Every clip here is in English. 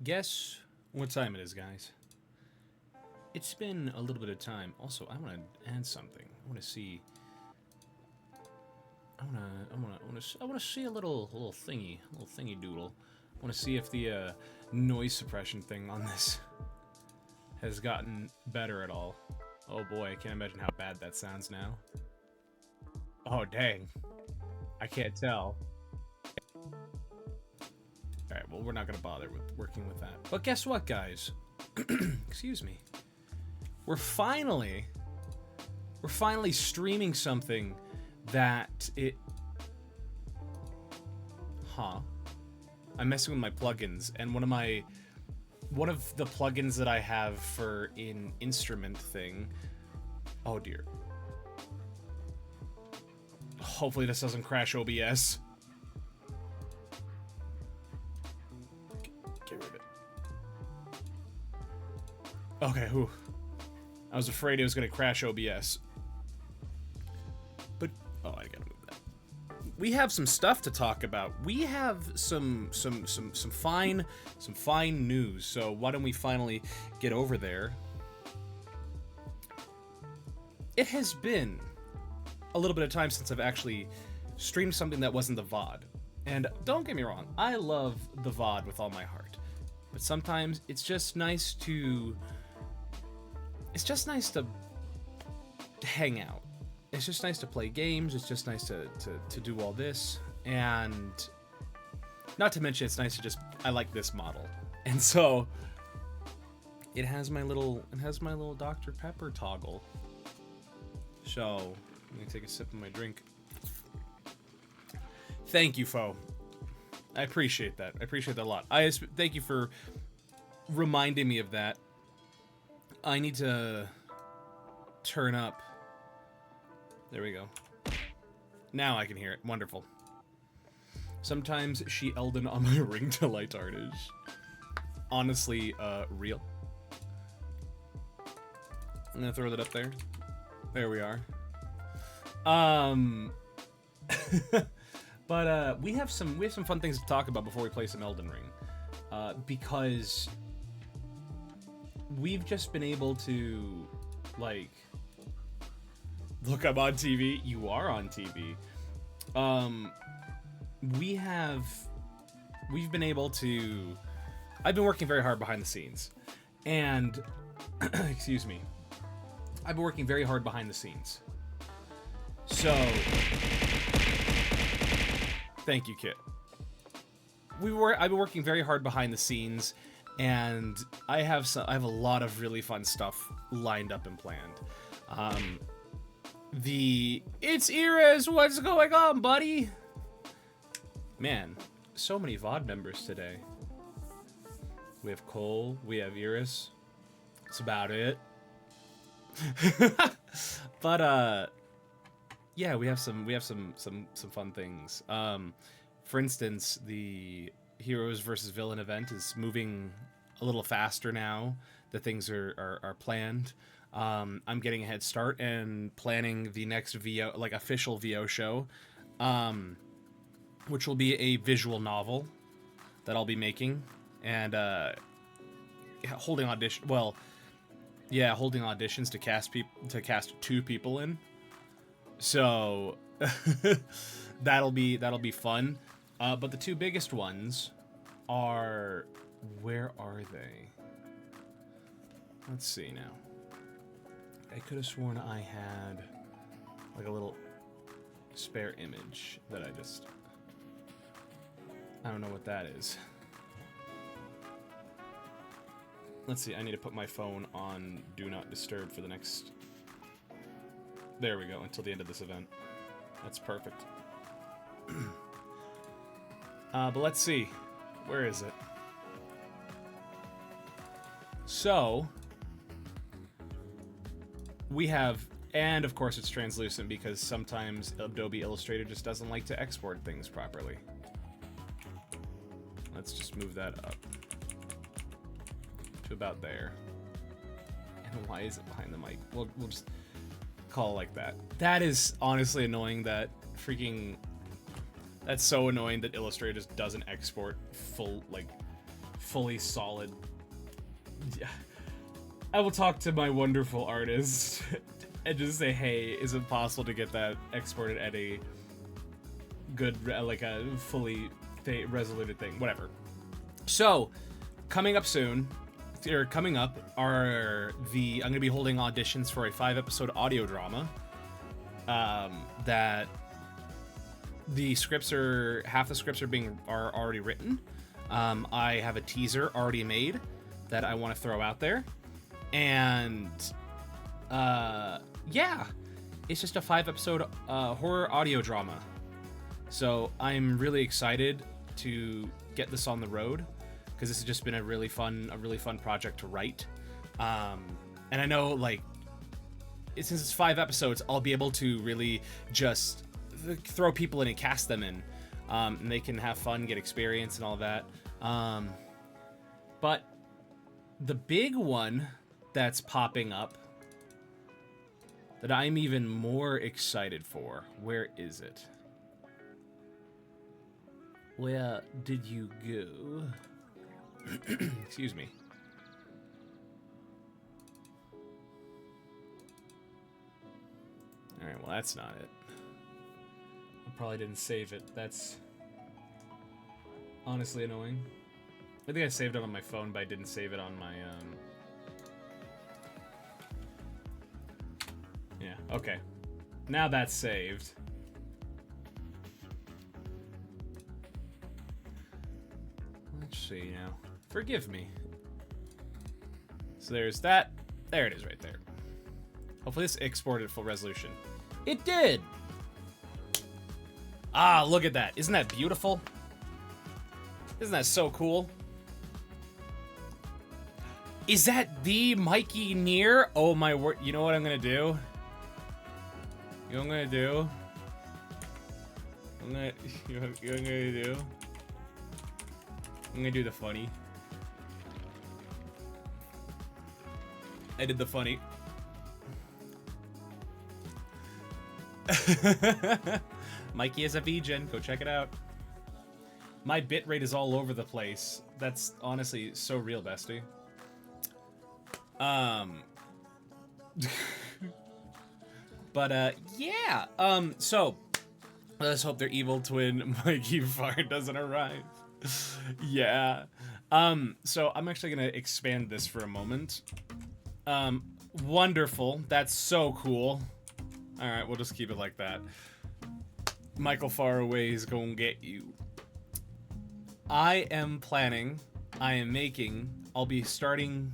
Guess what time it is, guys? It's been a little bit of time. Also, I want to add something. I want to see. I want to see a little thingy doodle. I want to see if the noise suppression thing on this has gotten better at all. Oh boy, I can't imagine how bad that sounds now. Oh dang, I can't tell. Alright, well, we're not going to bother with working with that. But guess what, guys? Excuse me. We're finally streaming something that it... Huh. I'm messing with my plugins, and one of the plugins that I have for an instrument thing... Oh, dear. Hopefully this doesn't crash OBS. Get rid of it. Okay, whew. I was afraid it was going to crash OBS. But, oh, I gotta move that. We have some stuff to talk about. We have some fine news. So why don't we finally get over there? It has been a little bit of time since I've actually streamed something that wasn't the VOD. And don't get me wrong, I love the VOD with all my heart. But sometimes it's just nice to... It's just nice to hang out. It's just nice to play games. It's just nice to do all this. And not to mention, it's nice to just... I like this model. And so it has my little Dr. Pepper toggle. So let me take a sip of my drink. Thank you, Fo. I appreciate that. I appreciate that a lot. Thank you for reminding me of that. I need to turn up. There we go. Now I can hear it. Wonderful. Sometimes she Elden on my ring to light art is honestly real. I'm gonna throw that up there. There we are. But we have some fun things to talk about before we play some Elden Ring, because we've just been able to, like, look, I'm on TV. You are on TV. We've been able to. I've been working very hard behind the scenes, and excuse me. I've been working very hard behind the scenes. So, thank you, Kit. I've been working very hard behind the scenes, and I have a lot of really fun stuff lined up and planned. It's Iris, what's going on, buddy? Man, so many VOD members today. We have Cole, we have Iris. That's about it. But yeah, we have some fun things. For instance, the Heroes versus Villain event is moving a little faster now that things are planned. I'm getting a head start and planning the next VO, like official VO show, which will be a visual novel that I'll be making and holding audition. Well, yeah, holding auditions to cast 2 people in. So that'll be fun. But the 2 biggest ones are, where are they? Let's see now. I could have sworn I had like a little spare image that I don't know what that is. Let's see, I need to put my phone on Do Not Disturb for the next... There we go, until the end of this event. That's perfect. But let's see. Where is it? So, we have... And, of course, it's translucent because sometimes Adobe Illustrator just doesn't like to export things properly. Let's just move that up to about there. And why is it behind the mic? We'll just call it like that. That is honestly annoying that that's so annoying that Illustrator just doesn't export fully solid. Yeah. I will talk to my wonderful artist and just say, hey, is it possible to get that exported at a good, like a fully resoluted thing, whatever. So, coming up soon, or coming up are I'm going to be holding auditions for a 5-episode audio drama that half the scripts are already written. I have a teaser already made that I want to throw out there. And yeah, it's just a 5-episode horror audio drama. So I'm really excited to get this on the road because this has just been a really fun project to write. And I know, like, since it's 5 episodes, I'll be able to really just throw people in and cast them in, and they can have fun, get experience, and all that. But the big one that's popping up that I'm even more excited for, where is it? Where did you go? Excuse me. Alright, well, that's not it. I probably didn't save it. That's honestly annoying. I think I saved it on my phone, but I didn't save it on my, Yeah, okay. Now that's saved. Let's see now. Forgive me. So there's that. There it is right there. Hopefully this exported full resolution. It did! Ah, look at that. Isn't that beautiful? Isn't that so cool? Is that the Mikey Near? Oh my word. You know what I'm gonna do? You know what I'm gonna do? You know what I'm gonna do? I'm gonna do the funny. I did the funny. Mikey is a VGen. Go check it out. My bitrate is all over the place. That's honestly so real, bestie. But yeah. So let's hope their evil twin Mikey Fart doesn't arrive. Yeah. So I'm actually gonna expand this for a moment. Wonderful. That's so cool. All right, we'll just keep it like that. Michael Faraway is gonna get you. I'll be starting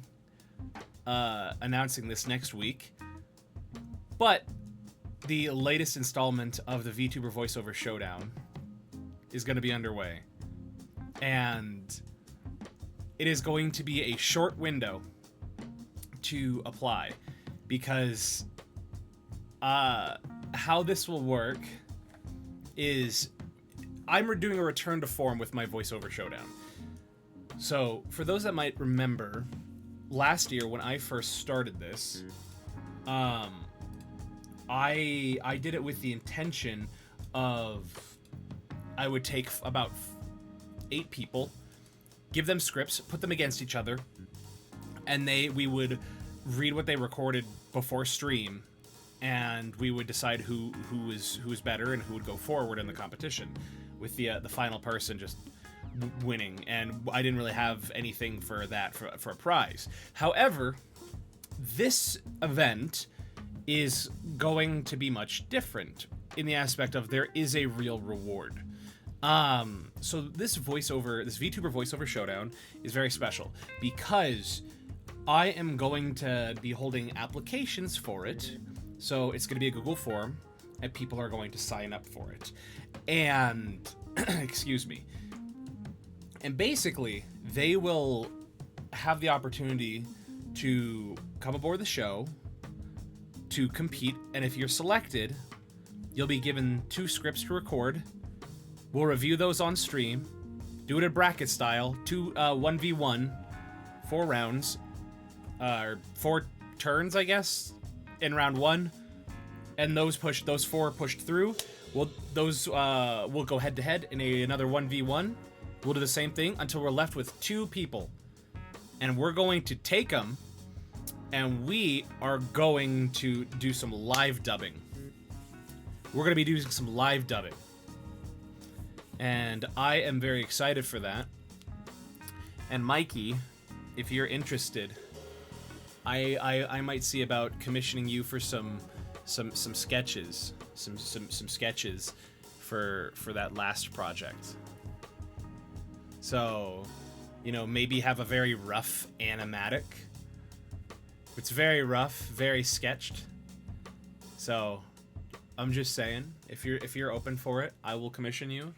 announcing this next week, but the latest installment of the VTuber Voiceover Showdown is going to be underway, and it is going to be a short window to apply, because how this will work is I'm doing a return to form with my Voiceover Showdown. So, for those that might remember, last year when I first started this, I did it with the intention of I would take about 8 people, give them scripts, put them against each other, and we would read what they recorded before stream, and we would decide who was better and who would go forward in the competition, with the final person just winning. And I didn't really have anything for that for a prize. However, this event is going to be much different in the aspect of there is a real reward. So this VTuber Voiceover Showdown is very special because I am going to be holding applications for it. So it's going to be a Google form, and people are going to sign up for it. And, excuse me. And basically, they will have the opportunity to come aboard the show, to compete, and if you're selected, you'll be given 2 scripts to record. We'll review those on stream, do it in bracket style, 1v1, 4 rounds, or 4 turns, I guess, in round 1, and those 4 pushed through. We'll go head to head in another 1v1. We'll do the same thing until we're left with 2 people. And we're going to take them, and we are going to do some live dubbing. We're going to be doing some live dubbing. And I am very excited for that. And Mikey, if you're interested, I might see about commissioning you for some sketches, some sketches for that last project. So, you know, maybe have a very rough animatic. It's very rough, very sketched. So, I'm just saying, if you're open for it, I will commission you.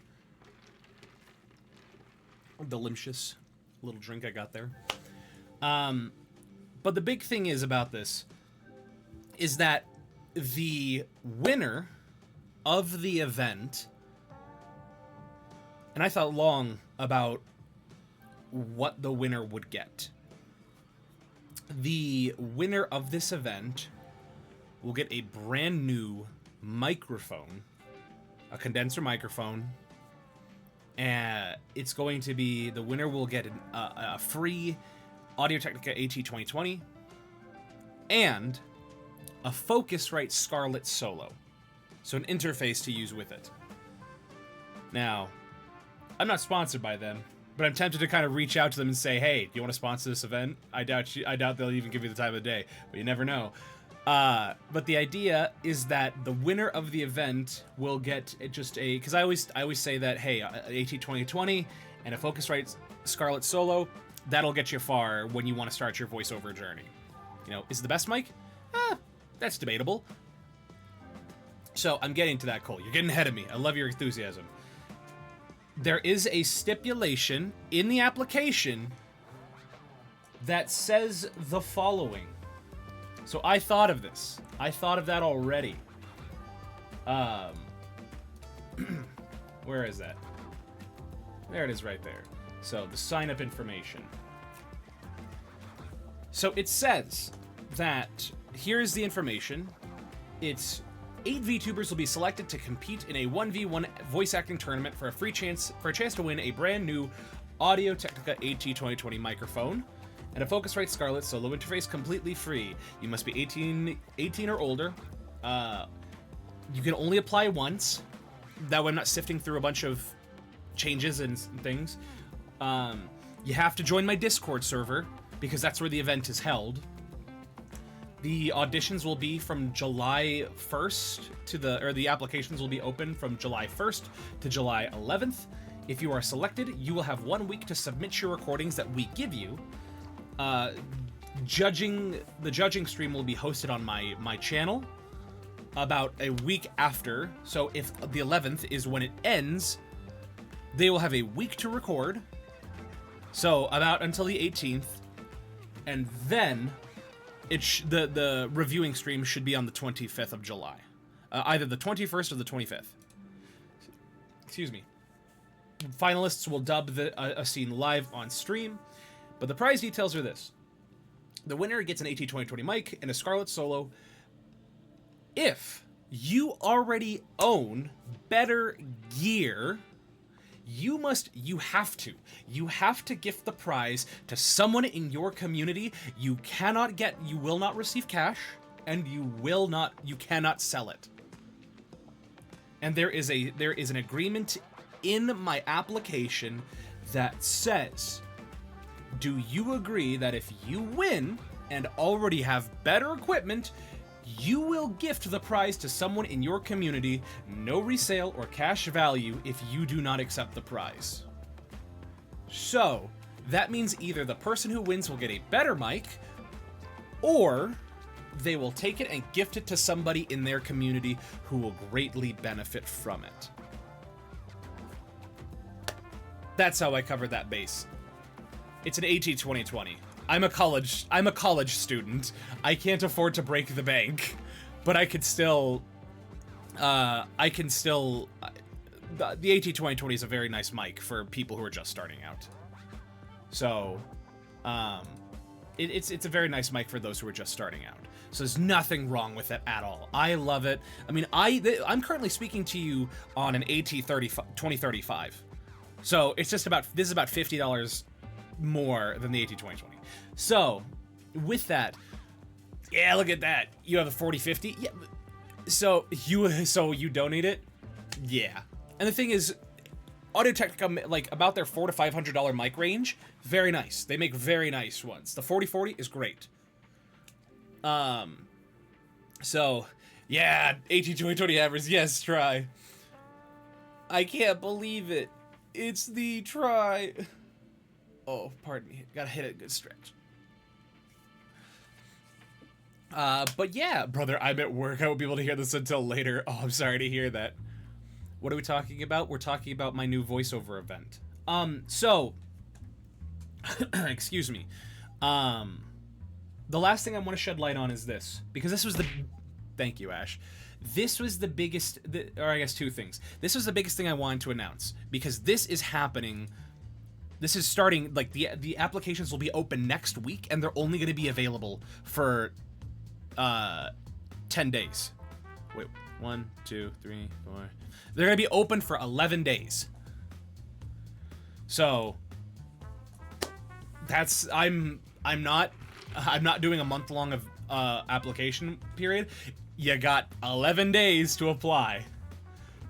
Delicious little drink I got there. But the big thing is about this is that the winner of the event, and I thought long about what the winner would get. The winner of this event will get a brand new microphone, a condenser microphone, and it's going to be, the winner will get a free Audio-Technica AT2020 and a Focusrite Scarlett Solo, so an interface to use with it. Now, I'm not sponsored by them, but I'm tempted to kind of reach out to them and say, hey, do you want to sponsor this event? I doubt they'll even give you the time of the day, but you never know. But the idea is that the winner of the event will get just a, because I always say that, hey, AT2020 and a Focusrite Scarlett Solo, that'll get you far when you want to start your voiceover journey. You know, is it the best mic? That's debatable. So I'm getting to that, Cole. You're getting ahead of me. I love your enthusiasm. There is a stipulation in the application that says the following. So I thought of this. I thought of that already. Where is that? There it is right there. So the sign-up information. So it says that here's the information. It's 8 VTubers will be selected to compete in a 1v1 voice acting tournament for a chance to win a brand new Audio-Technica AT2020 microphone and a Focusrite Scarlett Solo interface completely free. You must be 18 or older. You can only apply once. That way I'm not sifting through a bunch of changes and things. You have to join my Discord server because that's where the event is held. The auditions will be from July 1st the applications will be open from July 1st to July 11th. If you are selected, you will have 1 week to submit your recordings that we give you. The judging stream will be hosted on my channel about a week after. So if the 11th is when it ends, they will have a week to record. So about until the 18th, and then the reviewing stream should be on the 25th of July. Either the 21st or the 25th. Excuse me. Finalists will dub a scene live on stream, but the prize details are this. The winner gets an AT2020 mic and a Scarlett Solo. If you already own better gear, you have to gift the prize to someone in your community. You will not receive cash, and you cannot sell it. And there is an agreement in my application that says, do you agree that if you win and already have better equipment, you will gift the prize to someone in your community, no resale or cash value if you do not accept the prize. So, that means either the person who wins will get a better mic, or they will take it and gift it to somebody in their community who will greatly benefit from it. That's how I covered that base. It's an AT2020. I'm a college student. I can't afford to break the bank, but I could still. The AT2020 is a very nice mic for people who are just starting out. So, it's a very nice mic for those who are just starting out. So there's nothing wrong with it at all. I love it. I mean, I'm currently speaking to you on an AT2035. So it's just about, this is about $50 more than the AT2020. So with that, yeah, look at that. You have a 4050. Yeah. So you donate it. Yeah. And the thing is, Audio-Technica, like, about their $400 to $500 mic range, very nice. They make very nice ones. The 4040 is great. So, yeah, AT2020 hammers, yes, try. I can't believe it. It's the try. Oh, pardon me. Gotta hit a good stretch. But yeah, brother, I'm at work. I won't be able to hear this until later. Oh, I'm sorry to hear that. What are we talking about? We're talking about my new voiceover event. So, excuse me. The last thing I want to shed light on is this, because this was the, thank you, Ash. This was the biggest, or I guess two things. This was the biggest thing I wanted to announce, because this is happening, this is starting, like, the applications will be open next week, and they're only going to be available for, 10 days. Wait, 1, 2, 3, 4. They're going to be open for 11 days. So, that's, I'm not doing a month-long of application period. You got 11 days to apply.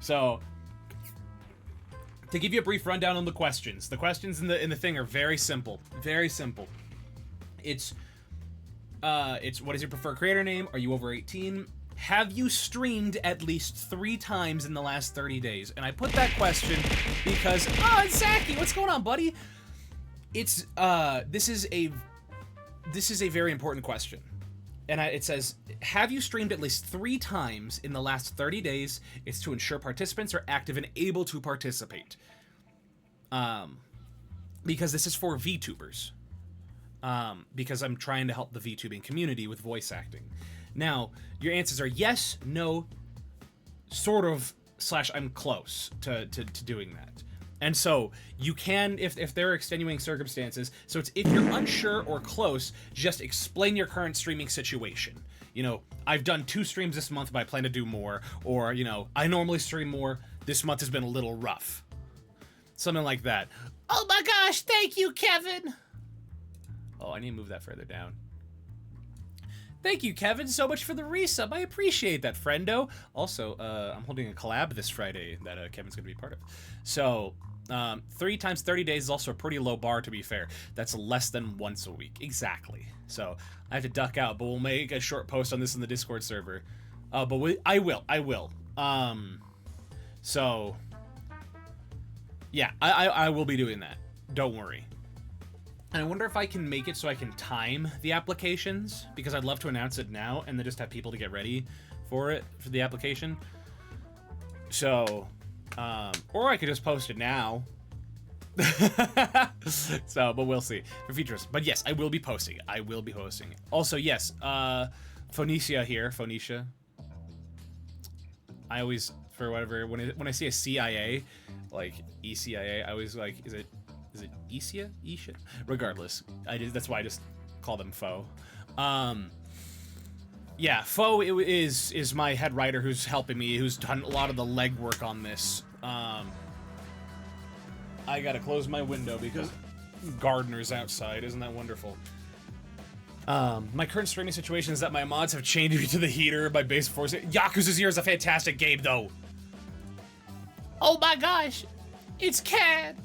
So, to give you a brief rundown on the questions in the thing are very simple. Very simple. It's what is your preferred creator name? Are you over 18? Have you streamed at least 3 times in the last 30 days? And I put that question because, oh, Zaki, what's going on, buddy? It's this is a very important question. And it says, have you streamed at least 3 times in the last 30 days? It's to ensure participants are active and able to participate. Because this is for VTubers. Because I'm trying to help the VTubing community with voice acting. Now, your answers are yes, no, sort of, / I'm close to doing that. And so, you can, if there are extenuating circumstances, so it's if you're unsure or close, just explain your current streaming situation. You know, I've done 2 streams this month, but I plan to do more. Or, you know, I normally stream more, this month has been a little rough. Something like that. Oh my gosh, thank you, Kevin! Oh, I need to move that further down. Thank you, Kevin, so much for the resub. I appreciate that, friendo. Also, I'm holding a collab this Friday that Kevin's going to be part of. So, 3 times 30 days is also a pretty low bar, to be fair. That's less than once a week. Exactly. So, I have to duck out, but we'll make a short post on this in the Discord server. But I will. So, yeah, I will be doing that. Don't worry. And I wonder if I can make it so I can time the applications, because I'd love to announce it now and then just have people to get ready for it, for the application. So, or I could just post it now. So, but we'll see for features. But yes, I will be posting it. I will be posting it. Also, yes, Phoenicia here, Phoenicia. I always, for whatever, when I see a CIA, like ECIA, I always like, is it Isia? Isha? Regardless, that's why I just call them Fo. Yeah, Fo is my head writer who's helping me, who's done a lot of the legwork on this. I gotta close my window because gardener's outside. Isn't that wonderful? My current streaming situation is that my mods have chained me to the heater. My base force. Yakuza 0 is a fantastic game, though. Oh my gosh, it's Cad.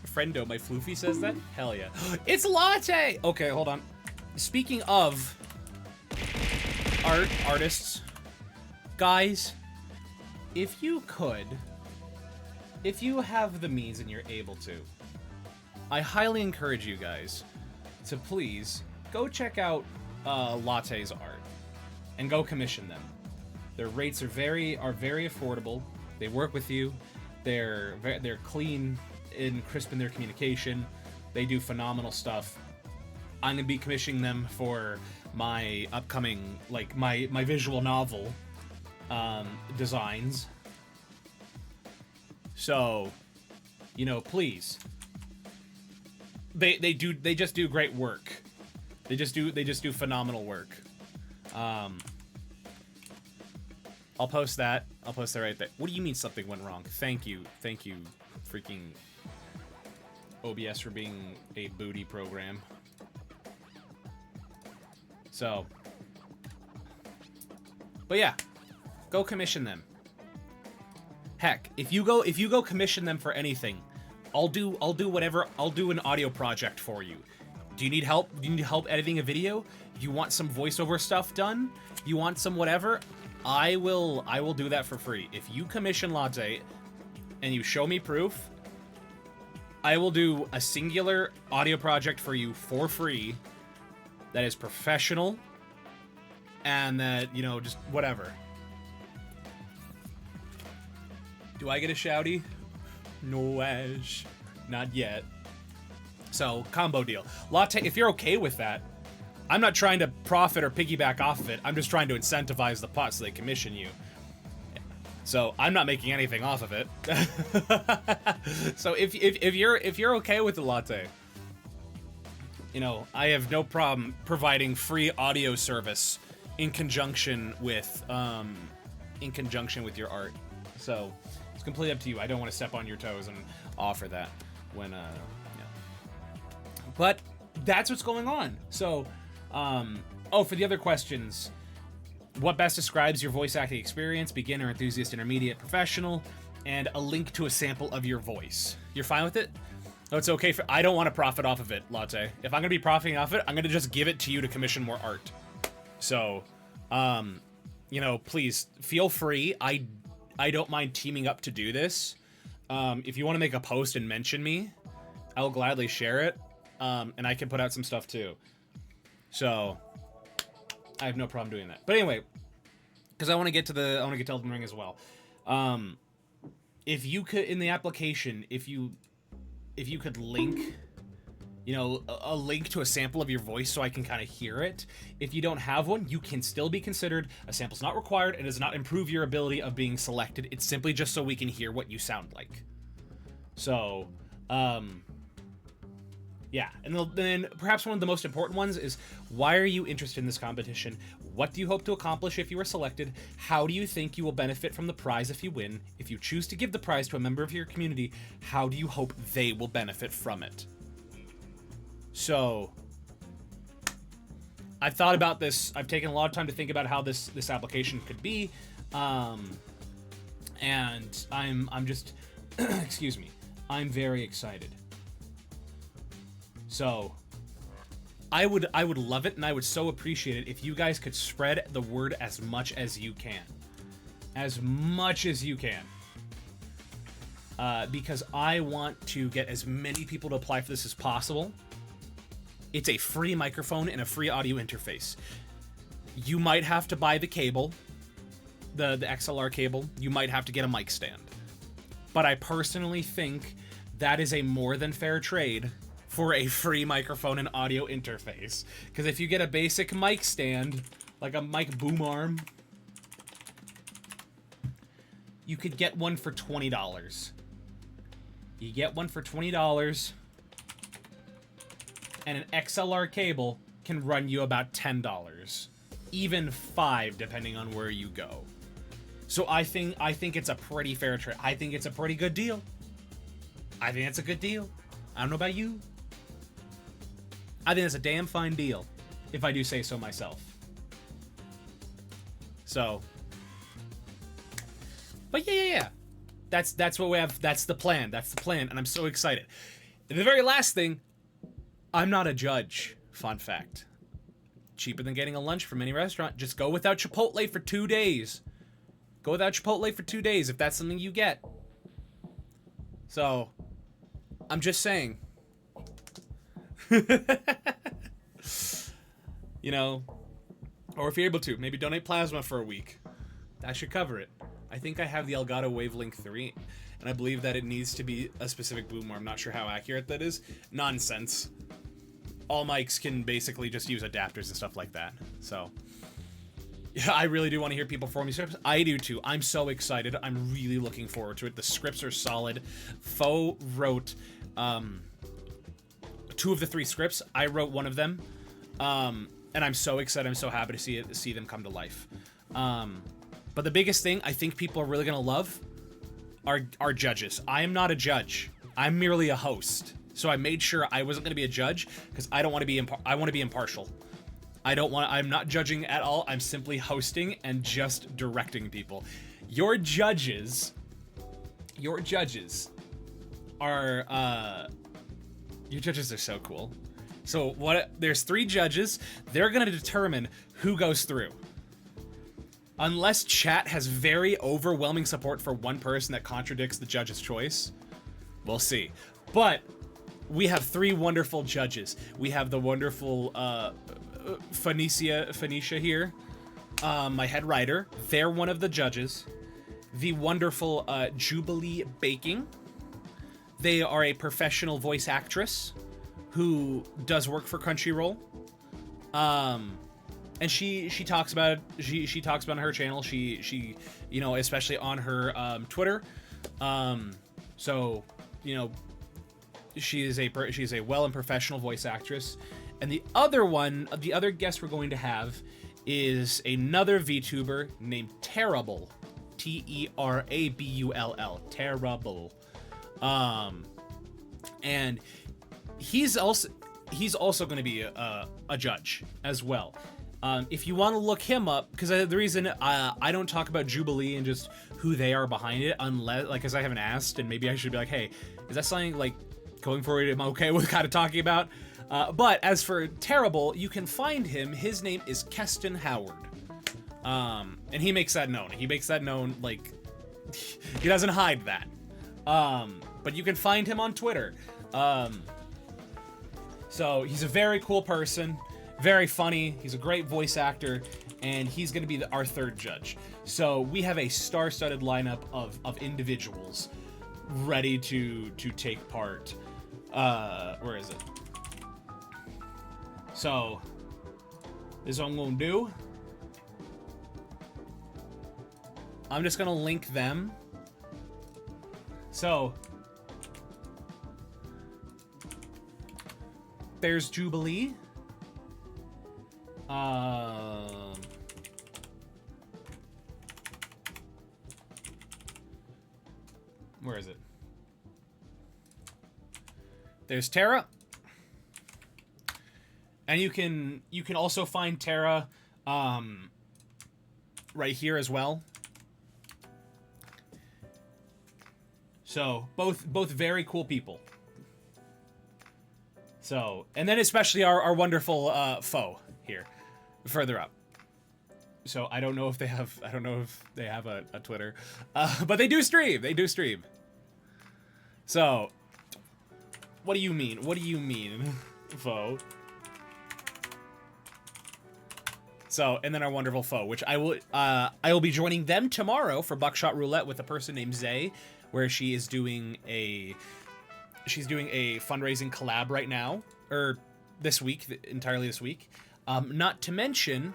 Friendo, my floofy says that? Hell yeah. It's Latte! Okay, hold on. Speaking of artists, guys, if you have the means and you're able to, I highly encourage you guys to please go check out Latte's art and go commission them. Their rates are very affordable. They work with you. They're clean and crisp in their communication. They do phenomenal stuff. I'm gonna be commissioning them for my upcoming, like, my visual novel designs. So, you know, please. They just do great work. They just do phenomenal work. I'll post that. I'll post that right there. What do you mean something went wrong? Thank you, freaking OBS for being a booty program. So, but yeah, go commission them. Heck, if you go commission them for anything, I'll do whatever. I'll do an audio project for you. Do you need help? Do you need help editing a video? You want some voiceover stuff done? You want some whatever? I will do that for free. If you commission Latte and you show me proof, I will do a singular audio project for you for free that is professional and that, you know, just whatever. Do I get a shouty? No, Ash. Not yet. So, combo deal. Latte, if you're okay with that, I'm not trying to profit or piggyback off of it. I'm just trying to incentivize the pot so they commission you. So, I'm not making anything off of it. So, if you're okay with the Latte, you know, I have no problem providing free audio service in conjunction with your art. So, it's completely up to you. I don't want to step on your toes and offer that when yeah. But that's what's going on. So, oh, for the other questions, what best describes your voice acting experience? Beginner, enthusiast, intermediate, professional, and a link to a sample of your voice. You're fine with it? Oh, it's okay. I don't want to profit off of it, Latte. If I'm going to be profiting off it, I'm going to just give it to you to commission more art. So, you know, please feel free. I don't mind teaming up to do this. If you want to make a post and mention me, I will gladly share it. And I can put out some stuff too. So, I have no problem doing that. But anyway, because I want to get to Elden Ring as well. If you could, in the application, if you could link, you know, a link to a sample of your voice so I can kind of hear it. If you don't have one, you can still be considered. A sample's not required and does not improve your ability of being selected. It's simply just so we can hear what you sound like. So, yeah, and then perhaps one of the most important ones is, why are you interested in this competition? What do you hope to accomplish if you are selected? How do you think you will benefit from the prize if you win? If you choose to give the prize to a member of your community, how do you hope they will benefit from it? So, I've thought about this. I've taken a lot of time to think about how this application could be, and I'm just, excuse me, I'm very excited. So, I would love it, and I would so appreciate it if you guys could spread the word as much as you can. As much as you can. Because I want to get as many people to apply for this as possible. It's a free microphone and a free audio interface. You might have to buy the cable, the XLR cable. You might have to get a mic stand. But I personally think that is a more than fair trade for a free microphone and audio interface. Because if you get a basic mic stand, like a mic boom arm, you could get one for $20. You get one for $20, and an XLR cable can run you about $10. Even $5, depending on where you go. So I think it's a pretty fair trade. I think it's a pretty good deal. I think it's a good deal. I don't know about you. I think it's a damn fine deal, if I do say so myself. So, but yeah. That's what we have. That's the plan. That's the plan, and I'm so excited. And the very last thing, I'm not a judge. Fun fact. Cheaper than getting a lunch from any restaurant. Just go without Chipotle for 2 days. Go without Chipotle for 2 days if that's something you get. So, I'm just saying. You know, or if you're able to, maybe donate plasma for a week. That should cover it. I think I have the Elgato Wavelink 3, and I believe that it needs to be a specific boom arm. I'm not sure how accurate that is. Nonsense. All mics can basically just use adapters and stuff like that. So, yeah, I really do want to hear people perform these scripts. I do too. I'm so excited. I'm really looking forward to it. The scripts are solid. Faux wrote 2 of the 3 scripts. I wrote one of them. And I'm so excited. I'm so happy to see them come to life. But the biggest thing I think people are really going to love are judges. I am not a judge. I'm merely a host. So I made sure I wasn't going to be a judge because I don't want to be I want to be impartial. I'm not judging at all. I'm simply hosting and just directing people. Your judges are so cool. So there's 3 judges. They're going to determine who goes through. Unless chat has very overwhelming support for one person that contradicts the judge's choice, we'll see. But we have 3 wonderful judges. We have the wonderful Phoenicia here, my head writer. They're one of the judges. The wonderful Jubilee Baking. They are a professional voice actress who does work for Crunchyroll. And she talks about it. She talks about it on her channel. She you know, especially on her Twitter. So, you know, she's a well and professional voice actress. And the other guest we're going to have is another VTuber named Terrible, Terabull, Terrible. And he's also going to be a judge as well. If you want to look him up, because the reason I don't talk about Jubilee and just who they are behind it, unless, like, because I haven't asked, and maybe I should be like, hey, is that something, like, going forward I'm okay with kind of talking about? But as for Terrible, you can find him. His name is Keston Howard. And he makes that known. He makes that known, like, he doesn't hide that. But you can find him on Twitter. So he's a very cool person. Very funny. He's a great voice actor, and he's going to be our 3rd judge. So we have a star-studded lineup of individuals ready to take part. Where is it? So this is what I'm going to do. I'm just going to link them. So there's Jubilee. Where is it? There's Tara. And you can also find Tara right here as well. So both very cool people. So, and then especially our wonderful foe here, further up. So I don't know if they have a Twitter, but they do stream. They do stream. So, what do you mean? What do you mean, foe? So, and then our wonderful foe, which I will be joining them tomorrow for Buckshot Roulette with a person named Zay, where she is doing a fundraising collab right now, or this week, entirely this week. Not to mention,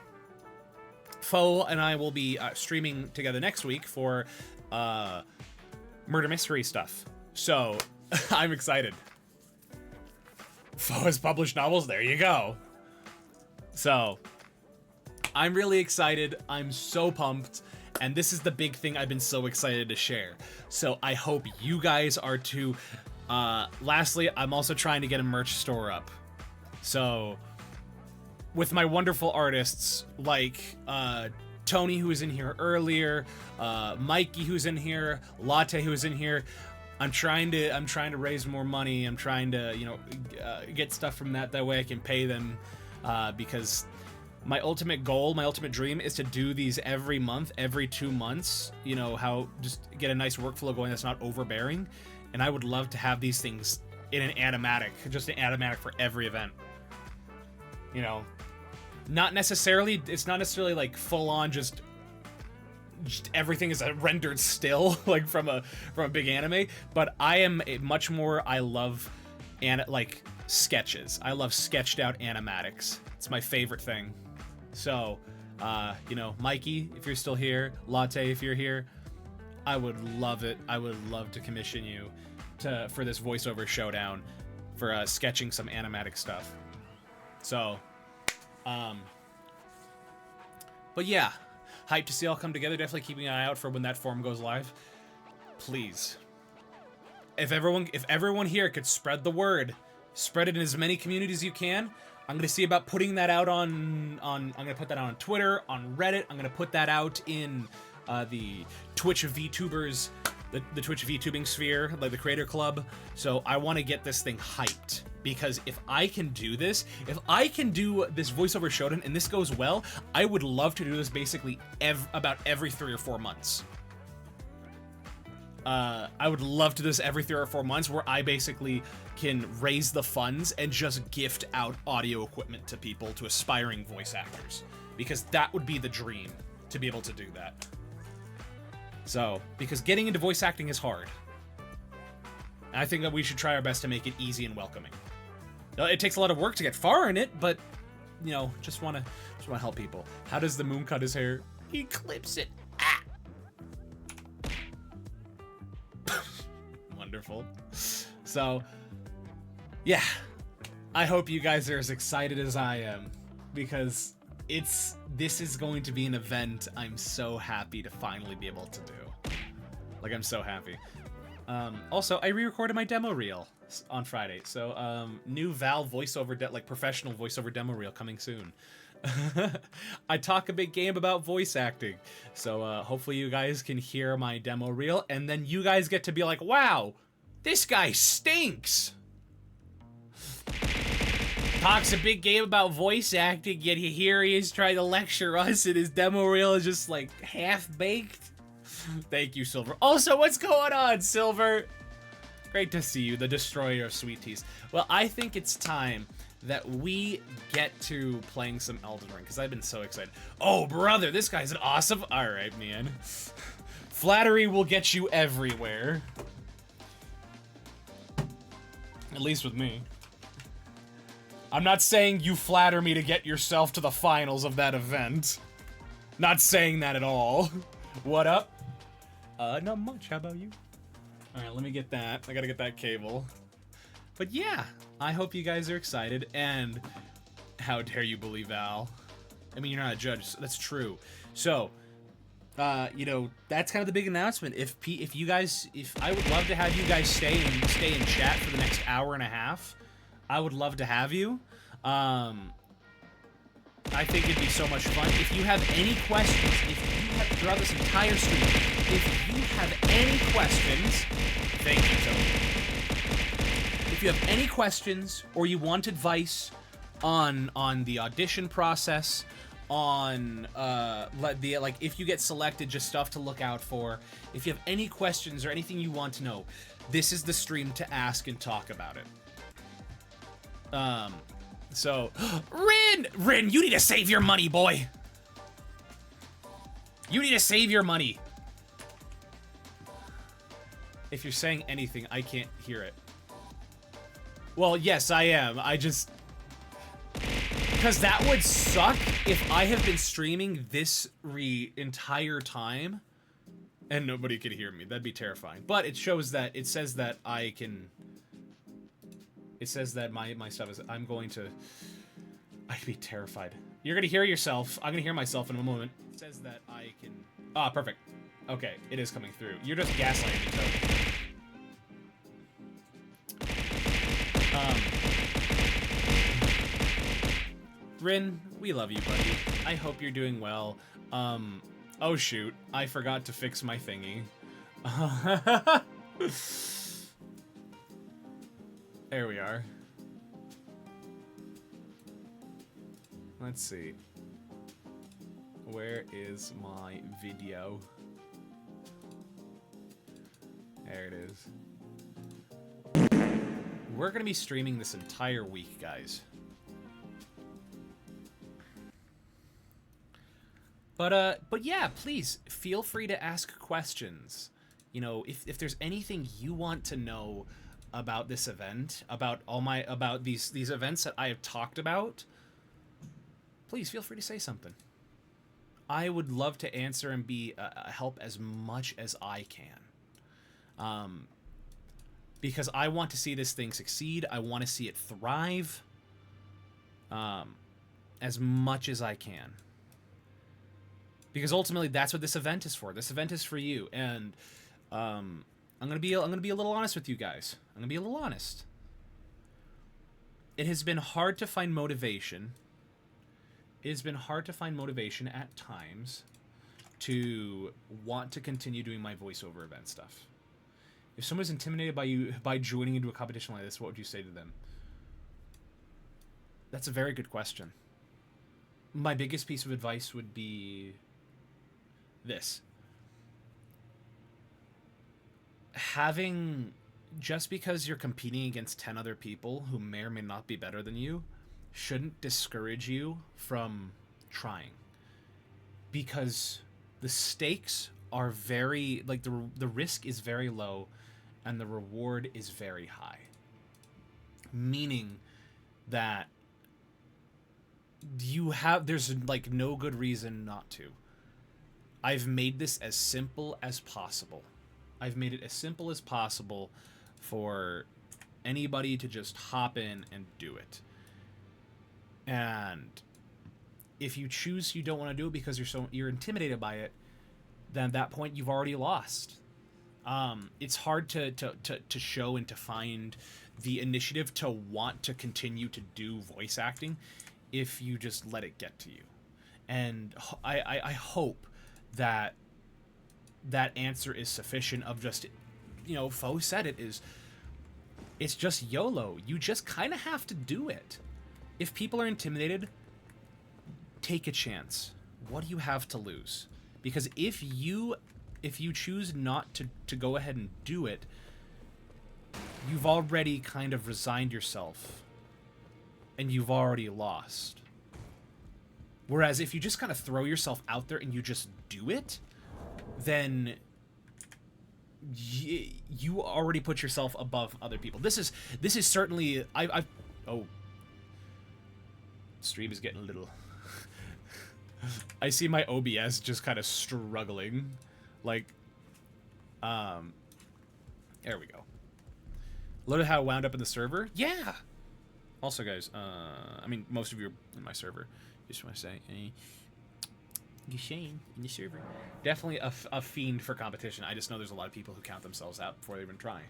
Foe and I will be streaming together next week for murder mystery stuff. So I'm excited. Foe has published novels. There you go. So I'm really excited. I'm so pumped. And this is the big thing I've been so excited to share. So I hope you guys are too. Lastly, I'm also trying to get a merch store up. So with my wonderful artists like Tony, who was in here earlier, Mikey, who's in here, Latte, who's in here, I'm trying to raise more money. I'm trying to, you know, get stuff from that way I can pay them, because my ultimate goal, my ultimate dream is to do these every month, every 2 months, you know, just get a nice workflow going that's not overbearing. And I would love to have these things in an animatic, just an animatic for every event. You know, it's not necessarily like full on just everything is rendered still like from a big anime, but I love like sketches. I love sketched out animatics. It's my favorite thing. So, you know, Mikey, if you're still here, Latte, if you're here, I would love it. I would love to commission you for this voiceover showdown for sketching some animatic stuff. So, but yeah, hyped to see all come together. Definitely keeping an eye out for when that forum goes live. Please, if everyone here could spread the word, spread it in as many communities as you can. I'm gonna see about putting that out on I'm gonna put that out on Twitter, on Reddit. I'm gonna put that out in the Twitch of VTubers, the Twitch of VTubing sphere, like the Creator Club. So I want to get this thing hyped, because if I can do this, if I can do this voiceover showdown and this goes well, I would love to do this basically about every 3 or 4 months. I would love to do this every 3 or 4 months, where I basically can raise the funds and just gift out audio equipment to people, to aspiring voice actors, because that would be the dream, to be able to do that. So, because getting into voice acting is hard, and I think that we should try our best to make it easy and welcoming. It takes a lot of work to get far in it, but you know, just want to help people. How does the moon cut his hair? He clips it. Ah. Wonderful. So, yeah, I hope you guys are as excited as I am, because this is going to be an event I'm so happy to finally be able to do. Like, I'm so happy. Also, I re-recorded my demo reel on Friday, so new Val voiceover, like professional voiceover demo reel coming soon. I talk a big game about voice acting, so hopefully you guys can hear my demo reel, and then you guys get to be like, wow, this guy stinks! Talks a big game about voice acting, yet here he is trying to lecture us, and his demo reel is just like half-baked. Thank you, Silver. Also, what's going on, Silver? Great to see you, the destroyer of sweet teas. Well, I think it's time that we get to playing some Elden Ring, because I've been so excited. Oh, brother, this guy's an awesome... Alright, man. Flattery will get you everywhere. At least with me. I'm not saying you flatter me to get yourself to the finals of that event. Not saying that at all. What up? Not much. How about you? Alright, let me get that. I gotta get that cable. But yeah, I hope you guys are excited, and how dare you believe Al? I mean, you're not a judge, so that's true. So, you know, that's kind of the big announcement. If I would love to have you guys stay in chat for the next hour and a half. I would love to have you. I think it'd be so much fun. If you have any questions, throughout this entire stream, if you have any questions, thank you, Tony. If you have any questions, or you want advice on the audition process, on like if you get selected, just stuff to look out for. If you have any questions or anything you want to know, this is the stream to ask and talk about it. So, Rin, you need to save your money, boy. You need to save your money. If you're saying anything, I can't hear it. Well, yes, I am. Because that would suck if I have been streaming this entire time and nobody could hear me. That'd be terrifying. But it shows that, it says that I can... It says that my stuff is... I'd be terrified. You're gonna hear yourself. I'm gonna hear myself in a moment. It says that I can... Ah, perfect. Okay, it is coming through. You're just gaslighting me, Toad. Rin, we love you, buddy. I hope you're doing well. Oh shoot, I forgot to fix my thingy. There we are. Let's see. Where is my video? There it is. We're gonna be streaming this entire week, guys. But yeah, please feel free to ask questions. You know, if there's anything you want to know about this event, about these events that I have talked about, please feel free to say something. I would love to answer and be a help as much as I can. Because I want to see this thing succeed. I want to see it thrive. As much as I can. Because ultimately, that's what this event is for. This event is for you. And I'm gonna be a little honest with you guys. I'm gonna be a little honest. It has been hard to find motivation. It has been hard to find motivation at times to want to continue doing my voiceover event stuff. If someone's intimidated by you by joining into a competition like this, what would you say to them? That's a very good question. My biggest piece of advice would be this. Just because you're competing against 10 other people who may or may not be better than you shouldn't discourage you from trying. Because the stakes are very, like, the risk is very low and the reward is very high. Meaning that there's like no good reason not to. I've made this as simple as possible. I've made it as simple as possible for anybody to just hop in and do it. And if you choose you don't want to do it because you're intimidated by it, then at that point you've already lost. It's hard to show and to find the initiative to want to continue to do voice acting if you just let it get to you. And I hope that answer is sufficient of just, Fo said it's just YOLO. You just kind of have to do it. If people are intimidated, take a chance. What do you have to lose? Because if you choose not to go ahead and do it, you've already kind of resigned yourself and you've already lost. Whereas if you just kind of throw yourself out there and you just do it, then you already put yourself above other people. This is certainly stream is getting a little I see my OBS just kind of struggling. Like, there we go. Look at how it wound up in the server. Yeah. Also, guys, I mean, most of you are in my server. Just want to say, Shane in the server. Definitely a fiend for competition. I just know there's a lot of people who count themselves out before they even try.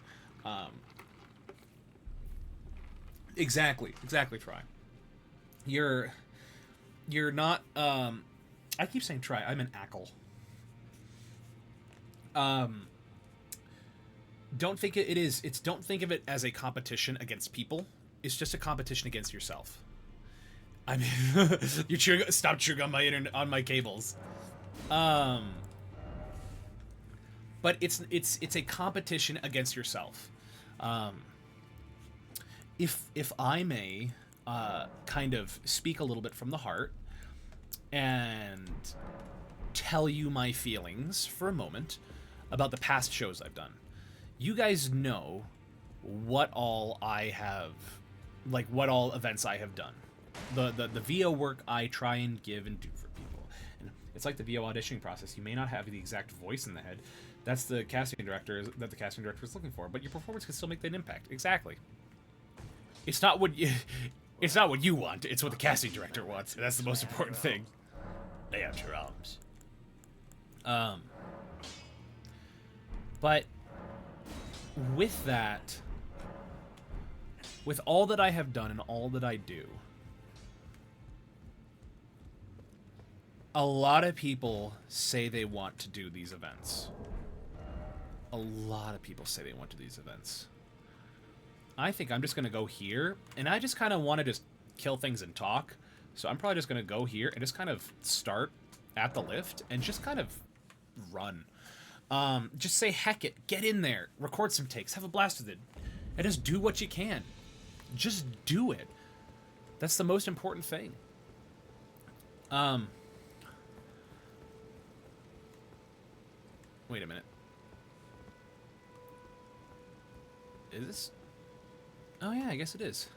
Exactly, try. You're not, I keep saying try, I'm an ackle. Don't think don't think of it as a competition against people. It's just a competition against yourself. I mean, stop chewing on my cables. But it's a competition against yourself. If I may, kind of speak a little bit from the heart and tell you my feelings for a moment about the past shows I've done. You guys know what all events I have done. The VO work I try and give and do for people. And it's like the VO auditioning process. You may not have the exact voice in the head. That's the casting director is looking for, but your performance can still make that impact. Exactly. It's not what you want. It's what the casting director wants. That's the most important thing. Lay out your arms. But with that, with all that I have done and all that I do, a lot of people say they want to do these events. A lot of people say they want to do these events. I think I'm just going to go here, and I just kind of want to just kill things and talk. So I'm probably just going to go here and just kind of start at the lift and just kind of run. Just say heck it, get in there, record some takes, have a blast with it, and just do what you can. Just do it. That's the most important thing. Wait a minute. Is this? Oh yeah, I guess it is.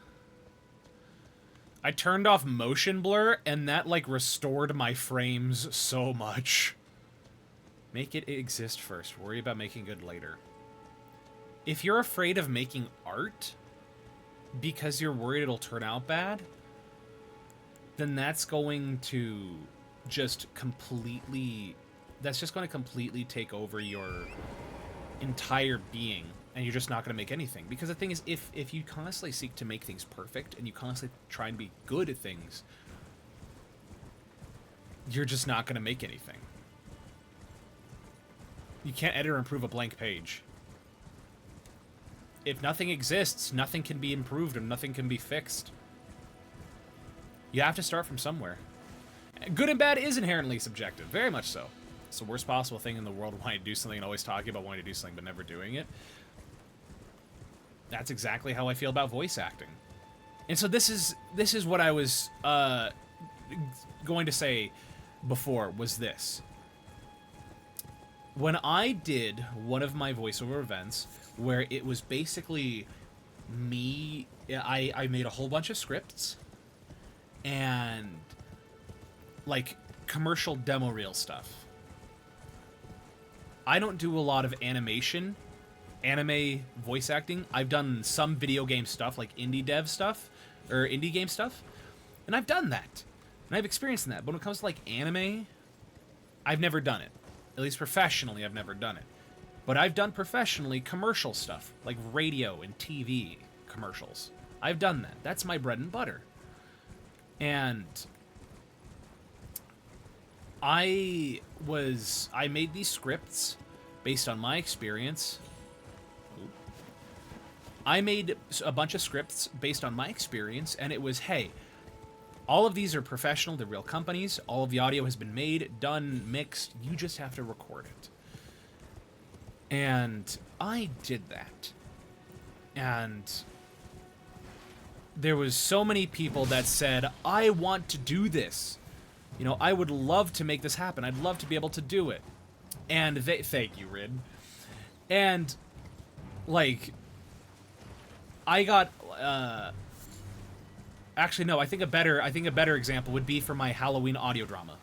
I turned off motion blur, and that, like, restored my frames so much. Make it exist first. Worry about making good later. If you're afraid of making art because you're worried it'll turn out bad, then that's going to just completely... That's just going to completely take over your entire being, and you're just not going to make anything. Because the thing is, if you constantly seek to make things perfect and you constantly try and be good at things, you're just not going to make anything. You can't edit or improve a blank page. If nothing exists, nothing can be improved and nothing can be fixed. You have to start from somewhere. Good and bad is inherently subjective, very much so. It's the worst possible thing in the world, wanting to do something and always talking about wanting to do something but never doing it. That's exactly how I feel about voice acting. And so this is what I was going to say before, was this. When I did one of my voiceover events where it was basically me, I made a whole bunch of scripts and like commercial demo reel stuff. I don't do a lot of anime voice acting. I've done some video game stuff, like indie dev stuff, or indie game stuff, and I've done that. And I've experienced that. But when it comes to like anime, I've never done it. At least professionally, I've never done it. But I've done professionally commercial stuff, like radio and TV commercials. I've done that. That's my bread and butter. And I made these scripts based on my experience. I made a bunch of scripts based on my experience, and it was, hey, all of these are professional, they're real companies, all of the audio has been made, done, mixed, you just have to record it. And I did that. And there was so many people that said, I want to do this. You know, I would love to make this happen. I'd love to be able to do it. And thank you, Rid. And, like, I got, actually, no, I think a better example would be for my Halloween audio drama.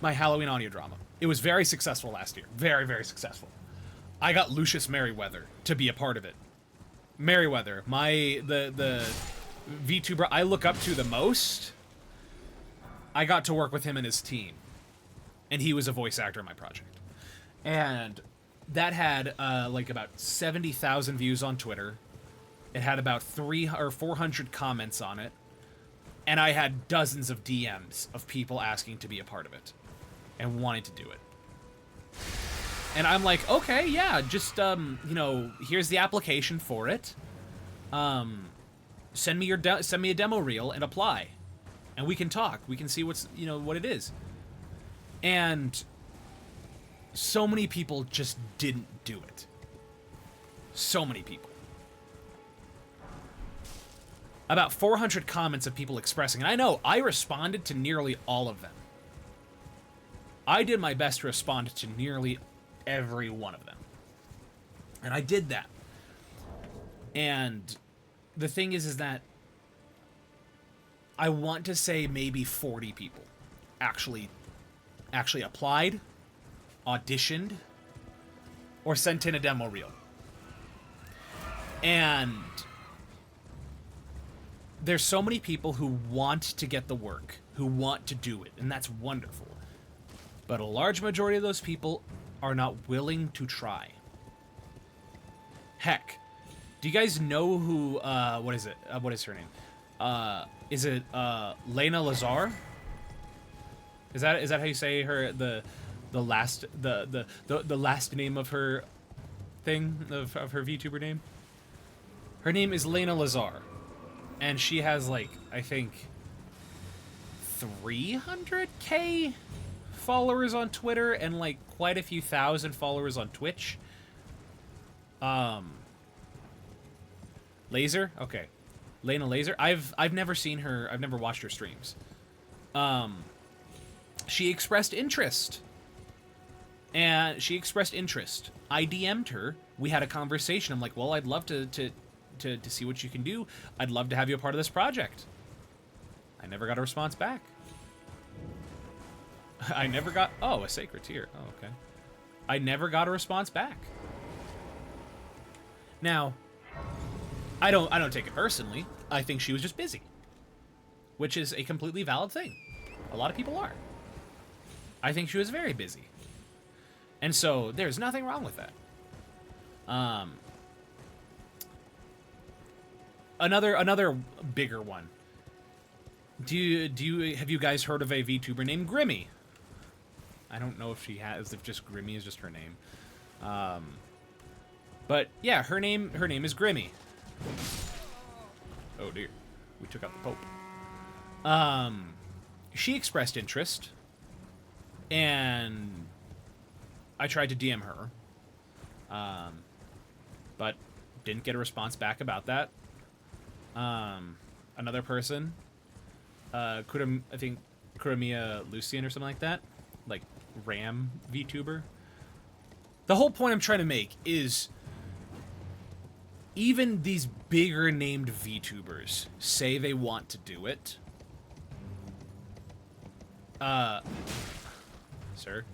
My Halloween audio drama. It was very successful last year. Very, very successful. I got Lucius Merriweather to be a part of it. Merriweather, the VTuber I look up to the most. I got to work with him and his team. And he was a voice actor in my project. And that had like about 70,000 views on Twitter. It had about 300 or 400 comments on it. And I had dozens of DMs of people asking to be a part of it and wanting to do it. And I'm like, okay, yeah, just, you know, here's the application for it. Send me a demo reel and apply. And we can talk. We can see what's, you know, what it is. And so many people just didn't do it. So many people. About 400 comments of people expressing, and I know I responded to nearly all of them. I did my best to respond to nearly every one of them. And I did that. And the thing is that I want to say maybe 40 people actually applied, auditioned, or sent in a demo reel. And there's so many people who want to get the work, who want to do it, and that's wonderful. But a large majority of those people are not willing to try. Heck, do you guys know who, what is it? What is her name? Is it, Lena Lazar? Is that how you say her, the last name of her thing, of her VTuber name? Her name is Lena Lazar. And she has, like, I think 300k followers on Twitter and, like, quite a few thousand followers on Twitch. Laser? Okay. Lena Laser? I've never seen her, I've never watched her streams. She expressed interest. And she expressed interest. I DM'd her. We had a conversation. I'm like, well, I'd love to see what you can do. I'd love to have you a part of this project. I never got a response back. I never got... Oh, a sacred tear. Oh, okay. I never got a response back. Now, I don't take it personally. I think she was just busy. Which is a completely valid thing. A lot of people are. I think she was very busy. And so there's nothing wrong with that. Another bigger one. Have you guys heard of a VTuber named Grimmy? I don't know if she has, if just Grimmy is just her name. But yeah, her name is Grimmy. Oh dear, we took out the Pope. She expressed interest, and I tried to DM her, but didn't get a response back about that. Another person, I think Kuramia Lucian or something like that, like Ram VTuber. The whole point I'm trying to make is even these bigger named VTubers say they want to do it. Sir,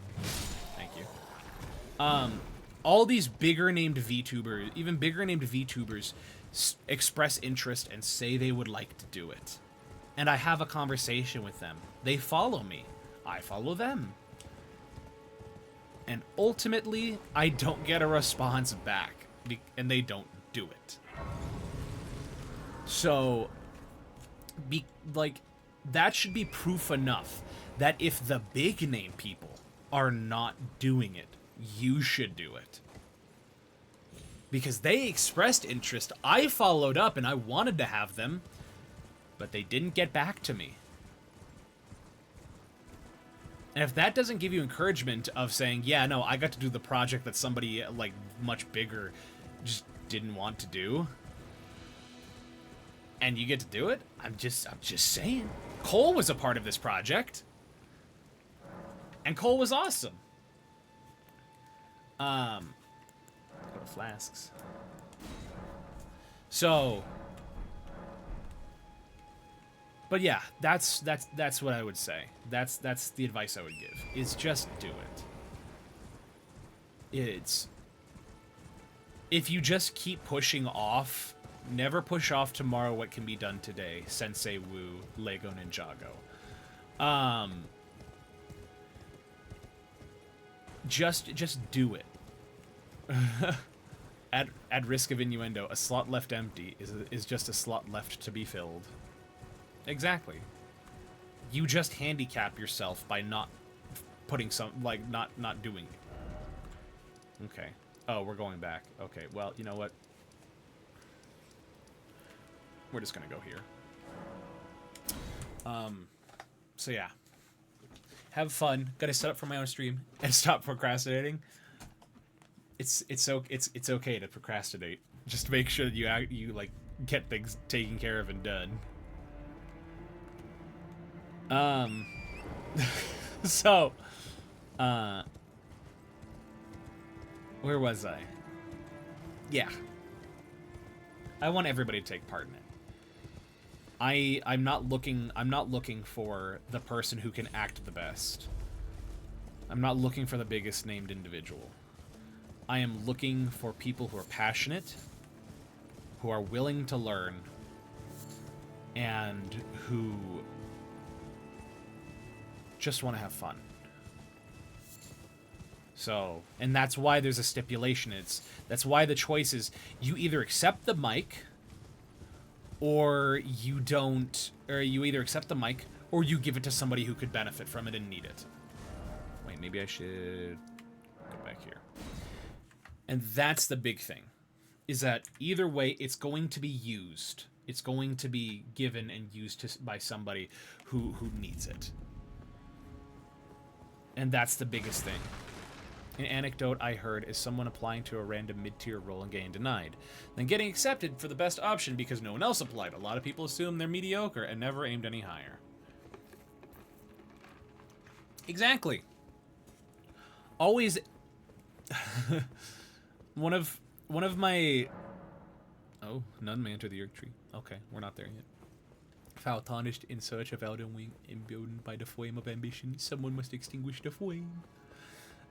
thank you. All these bigger named VTubers, even bigger named VTubers, express interest and say they would like to do it. And I have a conversation with them. They follow me. I follow them. And ultimately, I don't get a response back. And they don't do it. So, that should be proof enough that if the big name people are not doing it, you should do it. Because they expressed interest, I followed up and I wanted to have them, but they didn't get back to me. And if that doesn't give you encouragement of saying, yeah, no, I got to do the project that somebody, like, much bigger just didn't want to do, and you get to do it, I'm just saying. Cole was a part of this project, and Cole was awesome. Go to flasks. So, but yeah, that's what I would say. That's the advice I would give. Is just do it. It's, if you just keep pushing off, never push off tomorrow what can be done today. Sensei Wu, Lego Ninjago. Just do it. At risk of innuendo, a slot left empty is just a slot left to be filled. Exactly. You just handicap yourself by not putting not doing it. Okay. Oh, we're going back. Okay, well, you know what? We're just gonna go here. So yeah. Have fun. Gotta set up for my own stream and stop procrastinating. It's okay to procrastinate. Just make sure that you like get things taken care of and done. So, where was I? Yeah. I want everybody to take part in it. I'm not looking for the person who can act the best. I'm not looking for the biggest named individual. I am looking for people who are passionate, who are willing to learn, and who just want to have fun. So, and that's why there's a stipulation. That's why the choice is you either accept the mic, or you don't, or you either accept the mic, or you give it to somebody who could benefit from it and need it. Wait, maybe I should go back here. And that's the big thing, is that either way, it's going to be used. It's going to be given and used by somebody who needs it. And that's the biggest thing. An anecdote I heard is someone applying to a random mid-tier role and getting denied, then getting accepted for the best option because no one else applied. A lot of people assume they're mediocre and never aimed any higher. Exactly. Always... One of my... Oh, none may enter the Yerk tree. Okay, we're not there yet. Foul tarnished in search of Elden Wing, emboldened by the flame of ambition. Someone must extinguish the flame.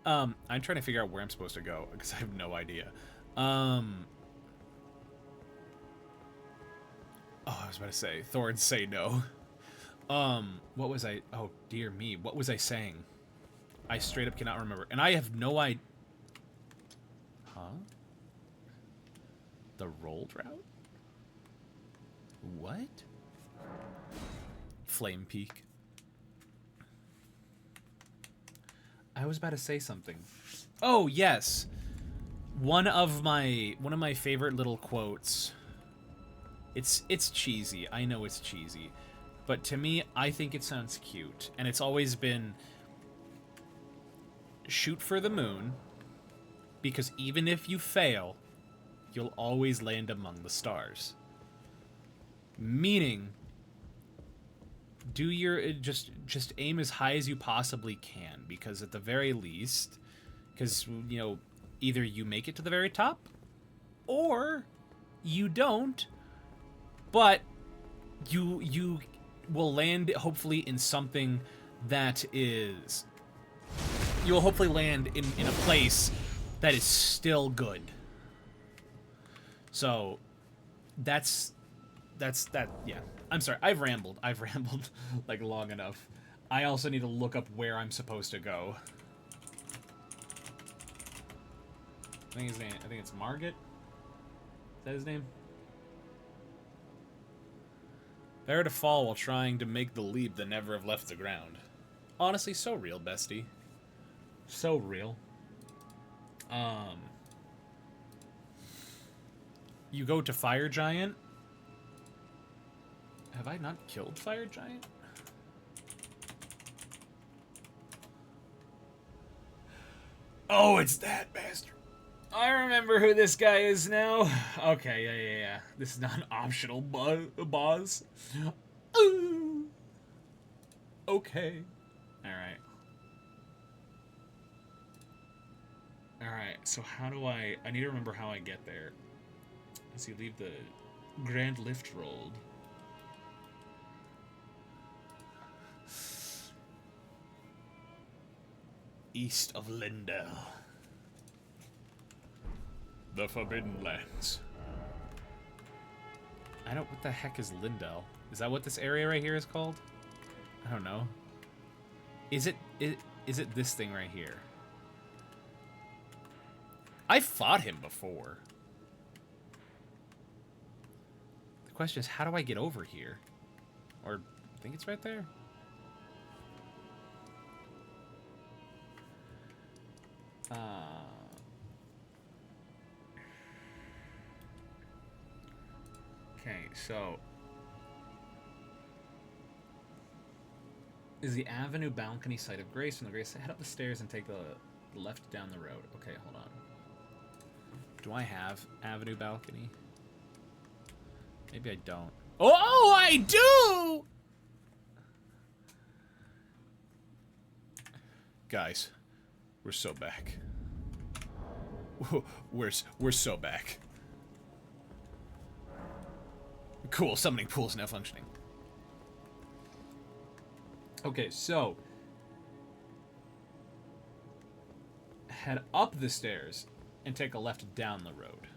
I'm trying to figure out where I'm supposed to go, because I have no idea. Oh, I was about to say, Thorns say no. What was I... Oh, dear me. What was I saying? I straight up cannot remember. And I have no idea. Huh? The rolled route? What? Flame Peak. I was about to say something. Oh, yes. One of my favorite little quotes. It's cheesy. I know it's cheesy. But to me, I think it sounds cute. And it's always been shoot for the moon, because even if you fail, you'll always land among the stars. Meaning, do your just aim as high as you possibly can, because at the very least, because you know, either you make it to the very top or you don't, but you will land hopefully in something that is, you'll hopefully land in a place that is still good. So that's that. Yeah, I'm sorry, I've rambled like long enough. I also need to look up where I'm supposed to go. I think his name, I think it's Margit. Is that his name? Better to fall while trying to make the leap than never have left the ground. Honestly, so real, bestie. So real. You go to Fire Giant. Have I not killed Fire Giant? Oh, it's that bastard. I remember who this guy is now. Okay, yeah. This is not an optional boss. Ooh. Okay. Alright, so how do I need to remember how I get there. Let's see, leave the Grand Lift rolled. East of Lindell. The Forbidden Lands. I don't... What the heck is Lindell? Is that what this area right here is called? I don't know. Is it this thing right here? I fought him before. The question is, how do I get over here? Or, I think it's right there. Okay, so is the Avenue Balcony site of Grace. From the Grace, head up the stairs and take the left down the road. Okay, hold on. Do I have Avenue Balcony? Maybe I don't. Oh, I do! Guys, we're so back. We're so back. Cool, summoning pool is now functioning. Okay, so head up the stairs and take a left down the road.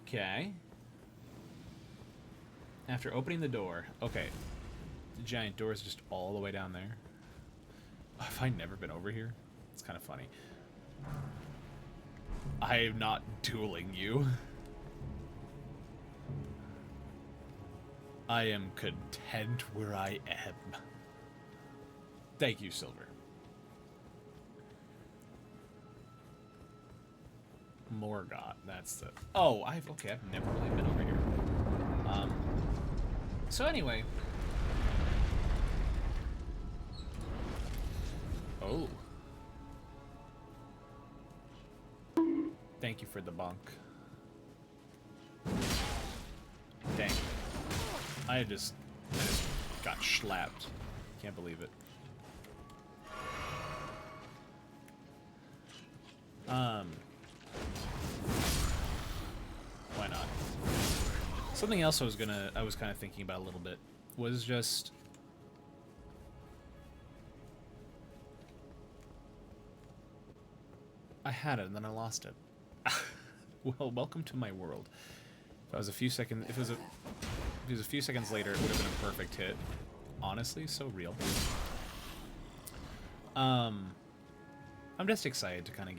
Okay. After opening the door, okay, the giant door is just all the way down there. Have I never been over here? It's kind of funny. I am not dueling you. I am content where I am. Thank you, Silver. Morgoth, that's the... Oh, I've never really been over here. So anyway. Oh. Thank you for the bonk. Dang. I just got schlapped. Can't believe it. Why not? Something else I was kind of thinking about a little bit was just I had it and then I lost it. Well, welcome to my world. If I was a few seconds, if it was a few seconds later, it would have been a perfect hit. Honestly, so real. I'm just excited to kind of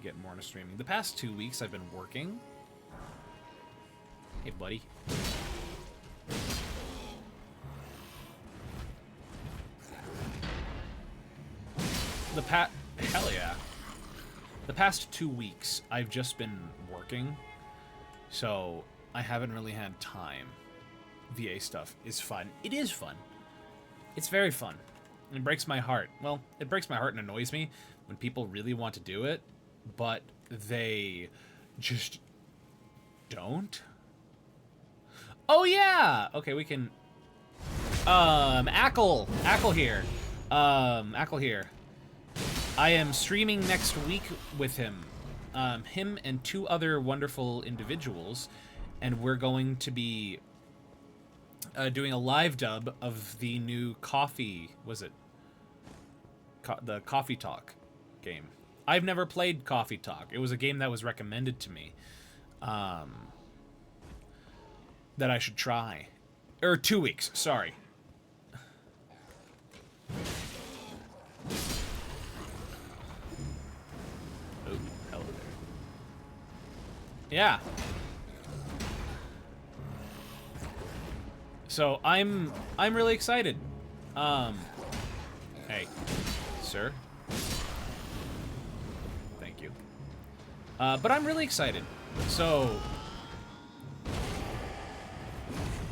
get more into streaming. The past 2 weeks I've been working. Hey, buddy. Hell yeah. The past 2 weeks I've just been working, so I haven't really had time. VA stuff is fun. It is fun. It's very fun. It breaks my heart. Well, it breaks my heart and annoys me when people really want to do it, but they just don't. Oh yeah! Okay, we can... Ackle here. Ackle here. I am streaming next week with him. Him and 2 other wonderful individuals, and we're going to be doing a live dub of the new Coffee... Was it? The Coffee Talk game. I've never played Coffee Talk. It was a game that was recommended to me. That I should try. 2 weeks, sorry. Oh, hello there. Yeah. So I'm really excited. Hey, sir. Thank you. But I'm really excited. So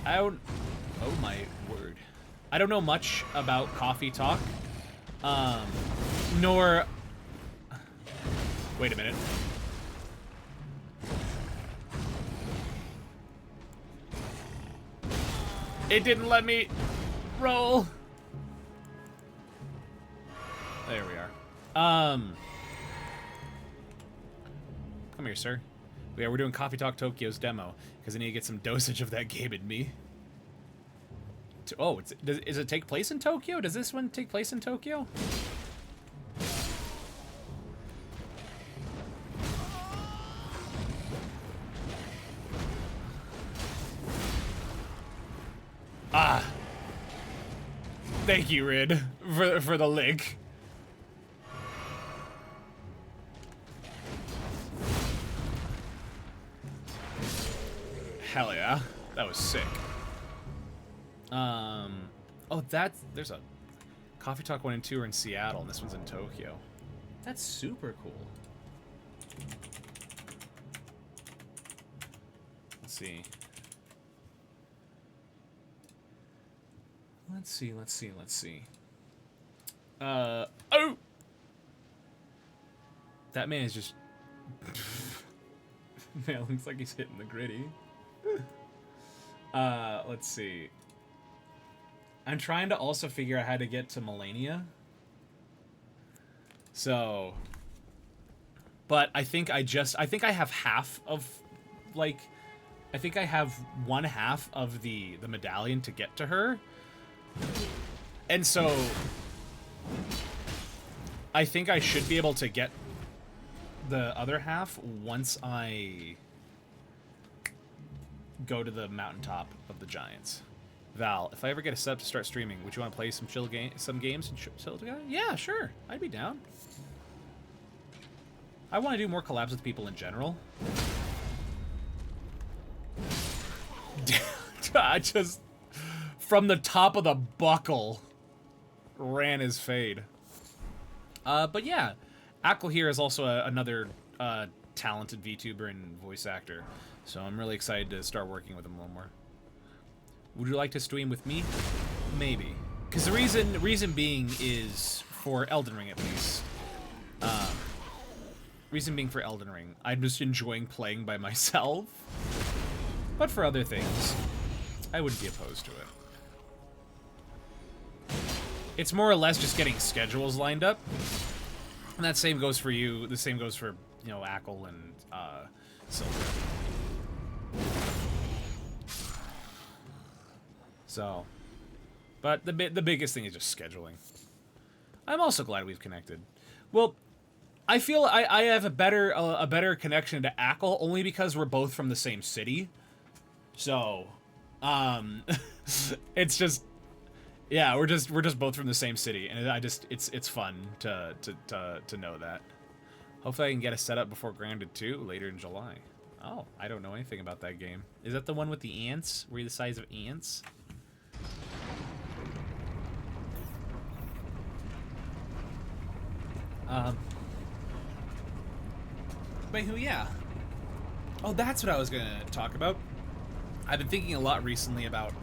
oh my word. I don't know much about Coffee Talk. Nor... Wait a minute. It didn't let me roll. There we are. Come here, sir. Yeah, we're doing Coffee Talk Tokyo's demo because I need to get some dosage of that game in me. Oh, does it take place in Tokyo? Does this one take place in Tokyo? Ah. Thank you, Rid, for the link. Hell yeah. That was sick. Oh, there's a Coffee Talk 1 and 2 are in Seattle, and this one's in Tokyo. That's super cool. Let's see. Let's see. Oh! That man is just... Man, looks like he's hitting the gritty. Let's see. I'm trying to also figure out how to get to Melania. So... But I think I have half of, like... I think I have one half of the medallion to get to her. And so... I think I should be able to get the other half once I go to the mountaintop of the giants. Val, if I ever get a sub to start streaming, would you want to play some games and chill together? Yeah, sure. I'd be down. I want to do more collabs with people in general. I just, from the top of the buckle, ran his fade. But yeah, Ackle here is also another talented VTuber and voice actor, so I'm really excited to start working with him a little more. Would you like to stream with me? Maybe. Because the reason being is for Elden Ring, at least. Reason being for Elden Ring, I'm just enjoying playing by myself. But for other things, I wouldn't be opposed to it. It's more or less just getting schedules lined up. And that same goes for you. The same goes for, you know, Ackle and Silver. So, but the biggest thing is just scheduling. I'm also glad we've connected. Well, I feel I have a better connection to Ackle only because we're both from the same city. So, it's just Yeah, we're just both from the same city, and it's fun to know that. Hopefully I can get a setup before Grounded 2 later in July. Oh, I don't know anything about that game. Is that the one with the ants? Were you the size of ants? But who? Yeah. Oh, that's what I was gonna talk about. I've been thinking a lot recently about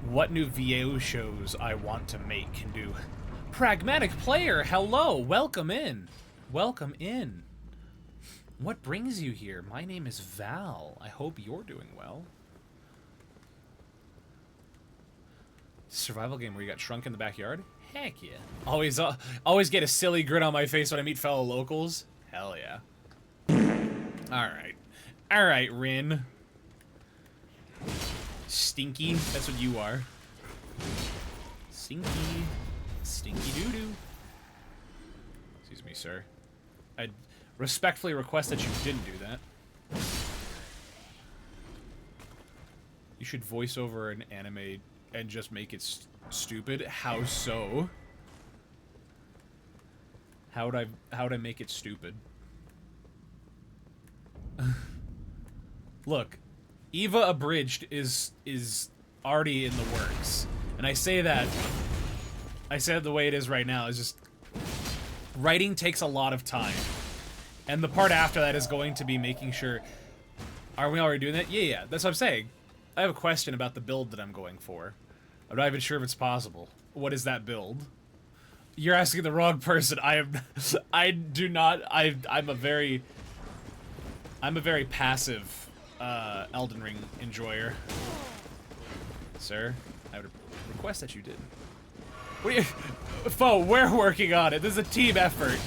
what new VO shows I want to make and do. Pragmatic player, hello, welcome in. Welcome in. What brings you here? My name is Val. I hope you're doing well. Survival game where you got shrunk in the backyard? Heck yeah. Always get a silly grin on my face when I meet fellow locals. Hell yeah. Alright. Alright, Rin. Stinky. That's what you are. Stinky. Stinky doo-doo. Excuse me, sir. I respectfully request that you didn't do that. You should voice over an anime and just make it stupid. How so? How would I make it stupid? Look, Eva Abridged is already in the works, and I say that the way it is right now is just writing takes a lot of time, and the part after that is going to be making sure. Are we already doing that? Yeah, that's what I'm saying. I have a question about the build that I'm going for. I'm not even sure if it's possible. What is that build? You're asking the wrong person. I'm a very passive Elden Ring enjoyer. Sir, I would request that you did. What are you... Foe, we're working on it. This is a team effort.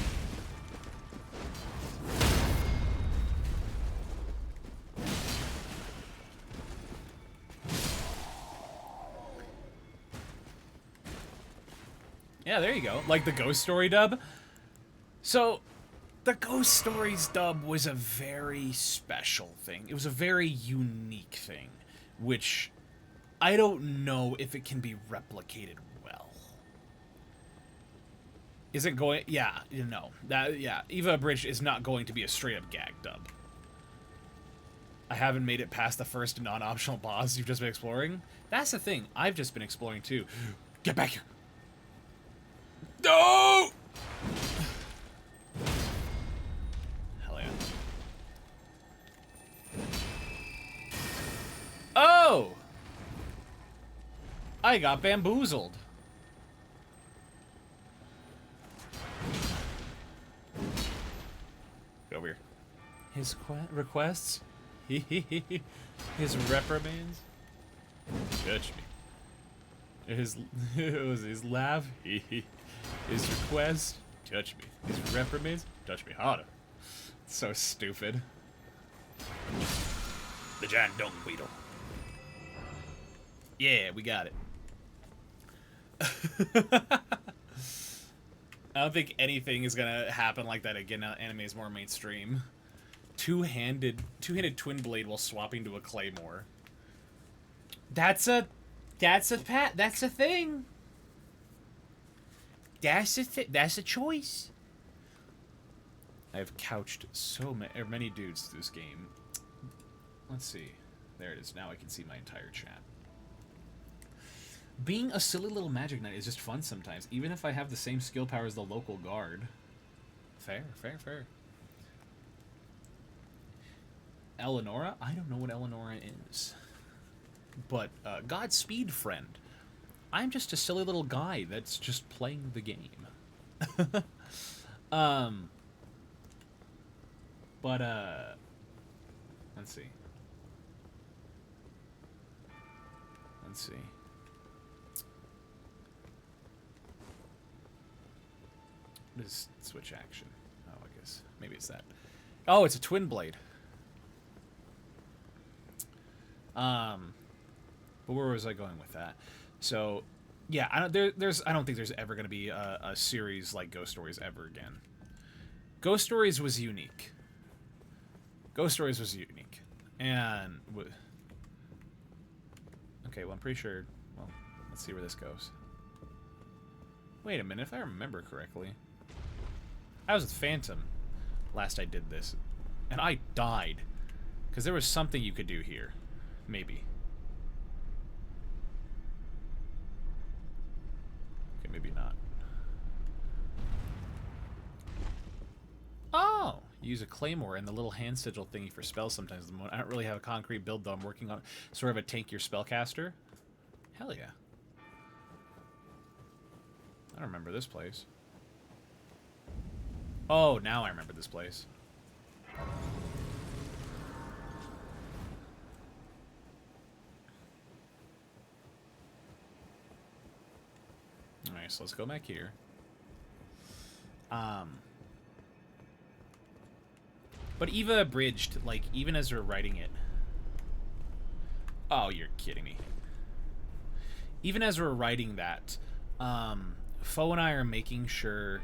Yeah, there you go. Like the Ghost Story dub. So, the Ghost Stories dub was a very special thing. It was a very unique thing, which I don't know if it can be replicated well. Is it going? Yeah, no. Yeah, Eva Abridged is not going to be a straight-up gag dub. I haven't made it past the first non-optional boss you've just been exploring. That's the thing. I've just been exploring too. Get back here. No! Hell yeah. Oh! I got bamboozled. Get over here. His requests? His reprimands? Touch me. His laugh? His request? Touch me. His reprimands? Touch me harder. So stupid. The giant dung beetle. Yeah, we got it. I don't think anything is gonna happen like that again now anime is more mainstream. Two-handed twin blade while swapping to a claymore. That's a thing. That's a choice. I've couched so many dudes through this game. Let's see. There it is. Now I can see my entire chat. Being a silly little magic knight is just fun sometimes, even if I have the same skill power as the local guard. Fair, fair, fair. Eleonora? I don't know what Eleonora is. But, Godspeed, friend. I'm just a silly little guy that's just playing the game. Let's see. Let's see. What is switch action? Oh, I guess. Maybe it's that. Oh, it's a twin blade. But where was I going with that? So, yeah, I don't think there's ever going to be a series like Ghost Stories ever again. Ghost Stories was unique. Ghost Stories was unique. And... okay, well, I'm pretty sure... Well, Let's see where this goes. Wait a minute, if I remember correctly. I was with Phantom last I did this. And I died. Because there was something you could do here. Maybe. Okay, maybe not. Oh! Use a claymore and the little hand sigil thingy for spells sometimes. I don't really have a concrete build, though. I'm working on sort of a tank your spellcaster. Hell yeah. I don't remember this place. Oh, now I remember this place. Alright, so let's go back here. But Eva abridged, like, even as we're writing it. Oh, you're kidding me. Even as we're writing that, Foe and I are making sure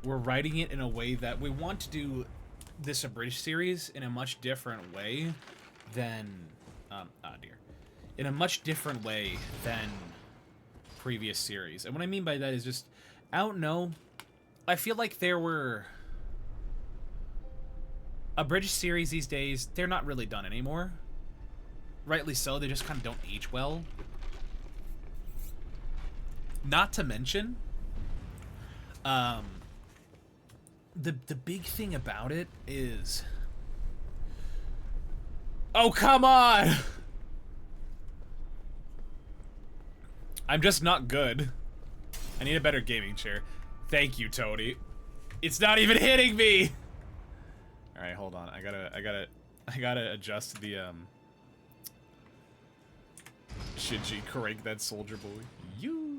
we're writing it in a way that we want to do this abridged series in a much different way than, in a much different way than previous series. And what I mean by that is just, I don't know, I feel like there were abridged series these days, they're not really done anymore. Rightly so, they just kind of don't age well. Not to mention, the big thing about it is, oh, come on! I'm just not good. I need a better gaming chair. Thank you, Tony. It's not even hitting me! Alright, hold on. I gotta adjust the, Shinji, correct that soldier boy. You.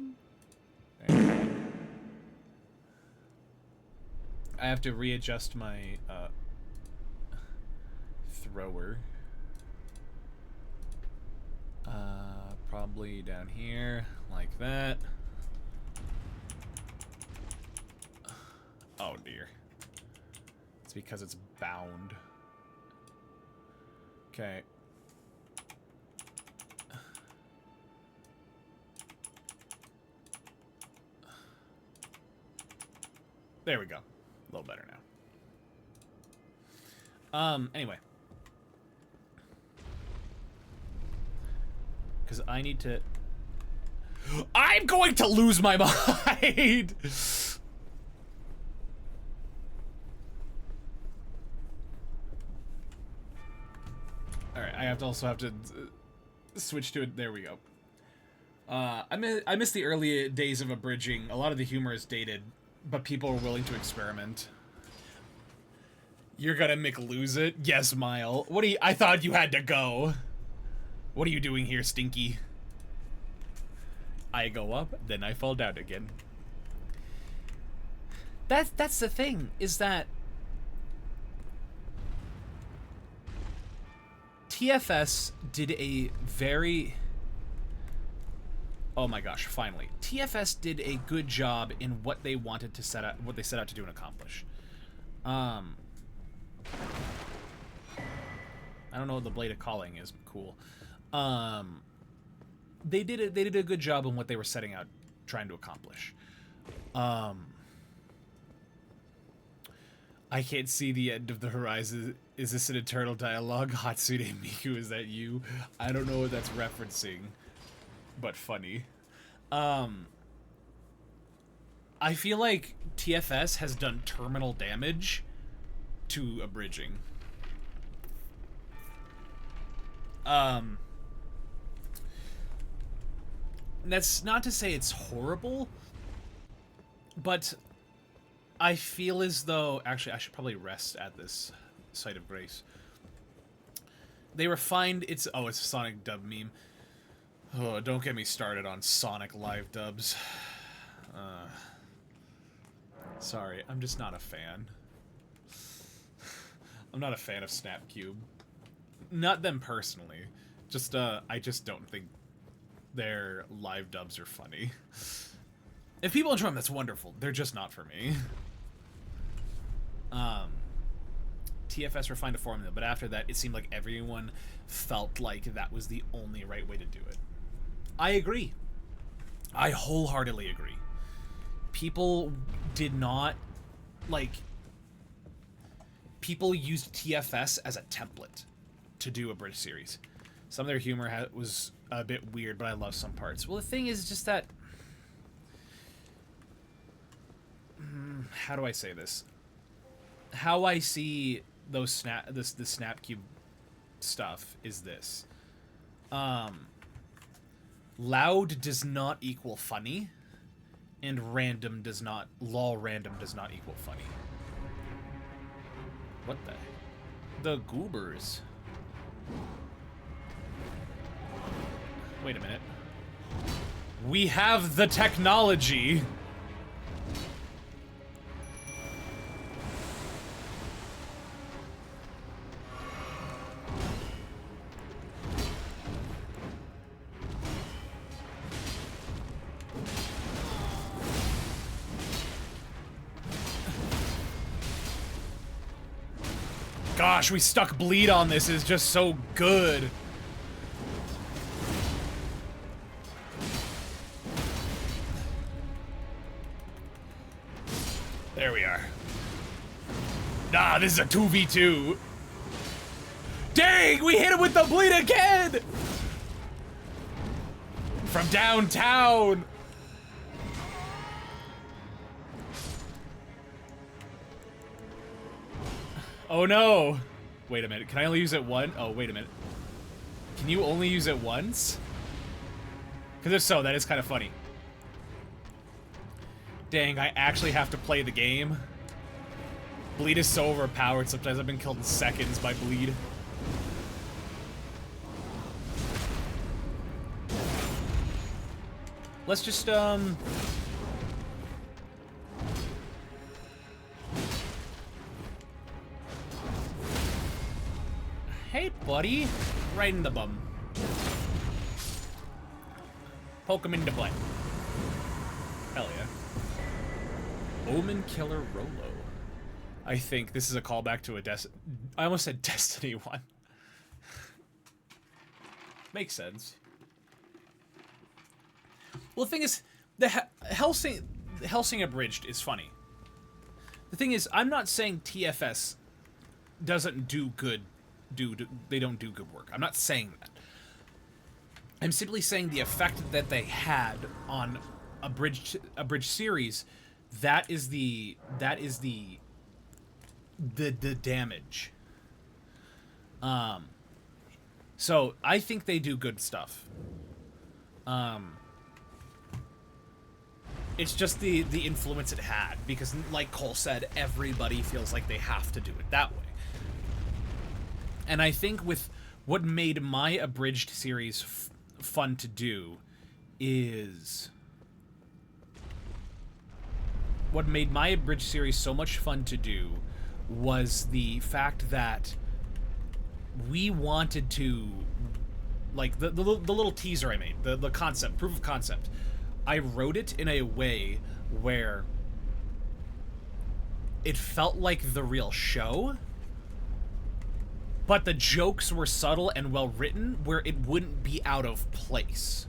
I have to readjust my, thrower. Probably down here, like that. Oh dear. It's because it's bound. Okay. There we go. A little better now. Anyway. Because I need to... I'm going to lose my mind! Alright, I also have to switch to it. There we go. I miss the early days of abridging. A lot of the humor is dated, but people are willing to experiment. You're gonna lose it? Yes, Mile. What do you... I thought you had to go. What are you doing here, Stinky? I go up, then I fall down again. That's the thing, is that TFS did a very... Oh my gosh, finally. TFS did a good job in what they wanted to set out, what they set out to do and accomplish. I don't know what the Blade of Calling is, but cool. They did a good job on what they were setting out trying to accomplish. I can't see the end of the horizon. Is this an eternal dialogue? Hatsune Miku, is that you? I don't know what that's referencing, but funny. I feel like TFS has done terminal damage to abridging. That's not to say it's horrible, but I feel as though... Actually, I should probably rest at this site of grace. They refined its... Oh, it's a Sonic dub meme. Oh, don't get me started on Sonic live dubs. Sorry, I'm just not a fan. I'm not a fan of Snapcube. Not them personally. Just, I just don't think their live dubs are funny. If people enjoy them, that's wonderful. They're just not for me. TFS refined a formula, but after that, it seemed like everyone felt like that was the only right way to do it. I agree. I wholeheartedly agree. People did not, like, people used TFS as a template to do a British series. Some of their humor was a bit weird, but I love some parts. Well, the thing is just that... how do I say this? How I see those the Snapcube stuff is this. Loud does not equal funny, and random does not... lol random does not equal funny. What the goobers. Wait a minute. We have the technology. Gosh, we stuck bleed on this is just so good. There we are. Nah, this is a 2v2. Dang, we hit him with the bleed again! From downtown! Oh no! Wait a minute, can I only use it once? Oh, wait a minute. Can you only use it once? Because if so, that is kind of funny. Dang, I actually have to play the game. Bleed is so overpowered, sometimes I've been killed in seconds by bleed. Let's just, hey, buddy. Right in the bum. Poke him into butt. Hell yeah. Omen Killer Rolo. I think this is a callback to a I almost said Destiny 1. Makes sense. Well, the thing is, the Hellsing Abridged is funny. The thing is, I'm not saying TFS doesn't do good. They don't do good work. I'm not saying that. I'm simply saying the effect that they had on a bridge series, that is the damage. So I think they do good stuff. It's just the influence it had, because like Cole said, everybody feels like they have to do it that way. And I think with what made my abridged series fun to do is... what made my abridged series so much fun to do was the fact that we wanted to... like, the little teaser I made, the concept, proof of concept, I wrote it in a way where it felt like the real show, but the jokes were subtle and well written where it wouldn't be out of place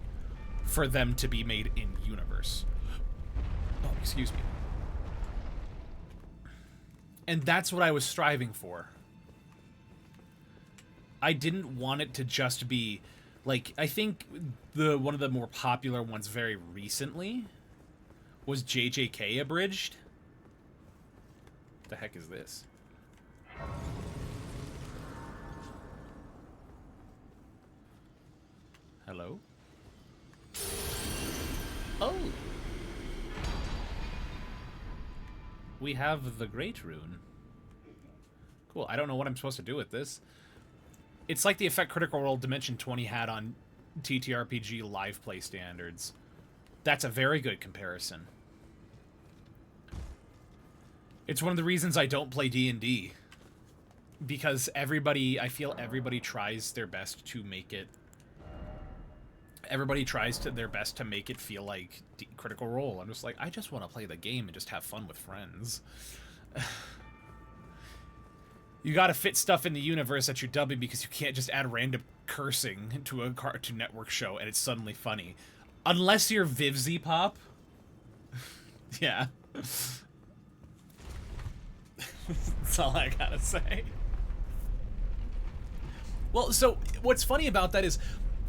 for them to be made in universe. Oh, excuse me. And that's what I was striving for. I didn't want it to just be like, I think one of the more popular ones very recently was JJK Abridged. What the heck is this? Hello? Oh! We have the Great Rune. Cool, I don't know what I'm supposed to do with this. It's like the effect Critical Role Dimension 20 had on TTRPG live play standards. That's a very good comparison. It's one of the reasons I don't play D&D. Because I feel everybody tries their best to make it... Everybody tries their best to make it feel like Critical Role. I'm just like, I just want to play the game and just have fun with friends. You gotta fit stuff in the universe that you're dubbing because you can't just add random cursing to a Cartoon Network show and it's suddenly funny. Unless you're Vivzy Pop. Yeah. That's all I gotta say. Well, so what's funny about that is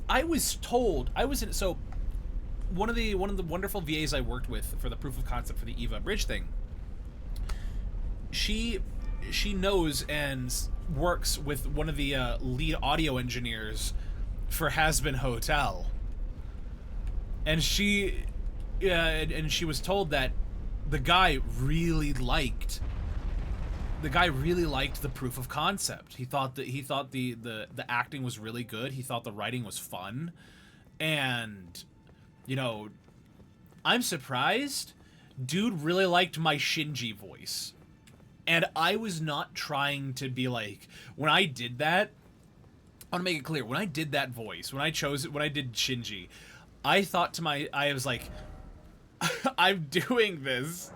I was told so one of the wonderful VAs I worked with for the proof of concept for the Eva Bridge thing. She knows and works with one of the lead audio engineers for Has Been Hotel. And she was told that the guy really liked the proof of concept. He thought the acting was really good. He thought the writing was fun. And you know, I'm surprised. Dude really liked my Shinji voice. And I was not trying to be like, when I did that, I want to make it clear, when I did that voice, when I did Shinji, I thought to I was like, I'm doing this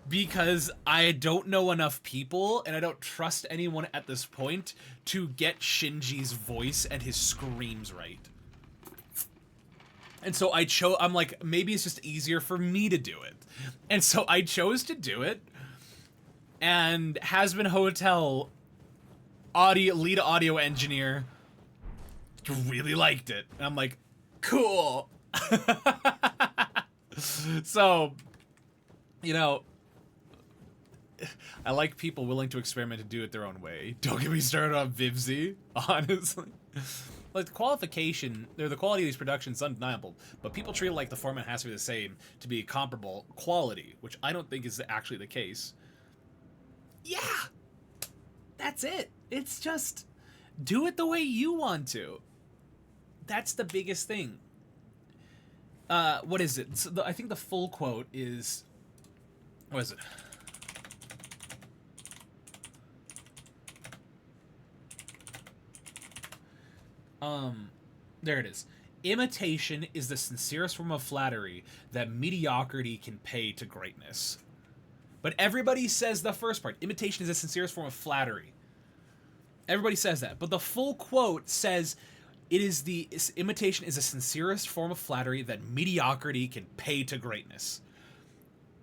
because I don't know enough people and I don't trust anyone at this point to get Shinji's voice and his screams right. And so I'm like, maybe it's just easier for me to do it. And so I chose to do it. And Has Been Hotel lead audio engineer really liked it. And I'm like, cool. So, you know, I like people willing to experiment and do it their own way. Don't get me started on Vivzy, honestly. Like, the quality of these productions is undeniable, but people treat it like the format has to be the same to be comparable quality, which I don't think is actually the case. Yeah! That's it. It's just, do it the way you want to. That's the biggest thing. What is it? So I think the full quote is, what is it? There it is. Imitation is the sincerest form of flattery that mediocrity can pay to greatness. But everybody says the first part. Imitation is the sincerest form of flattery. Everybody says that. But the full quote says, imitation is the sincerest form of flattery that mediocrity can pay to greatness.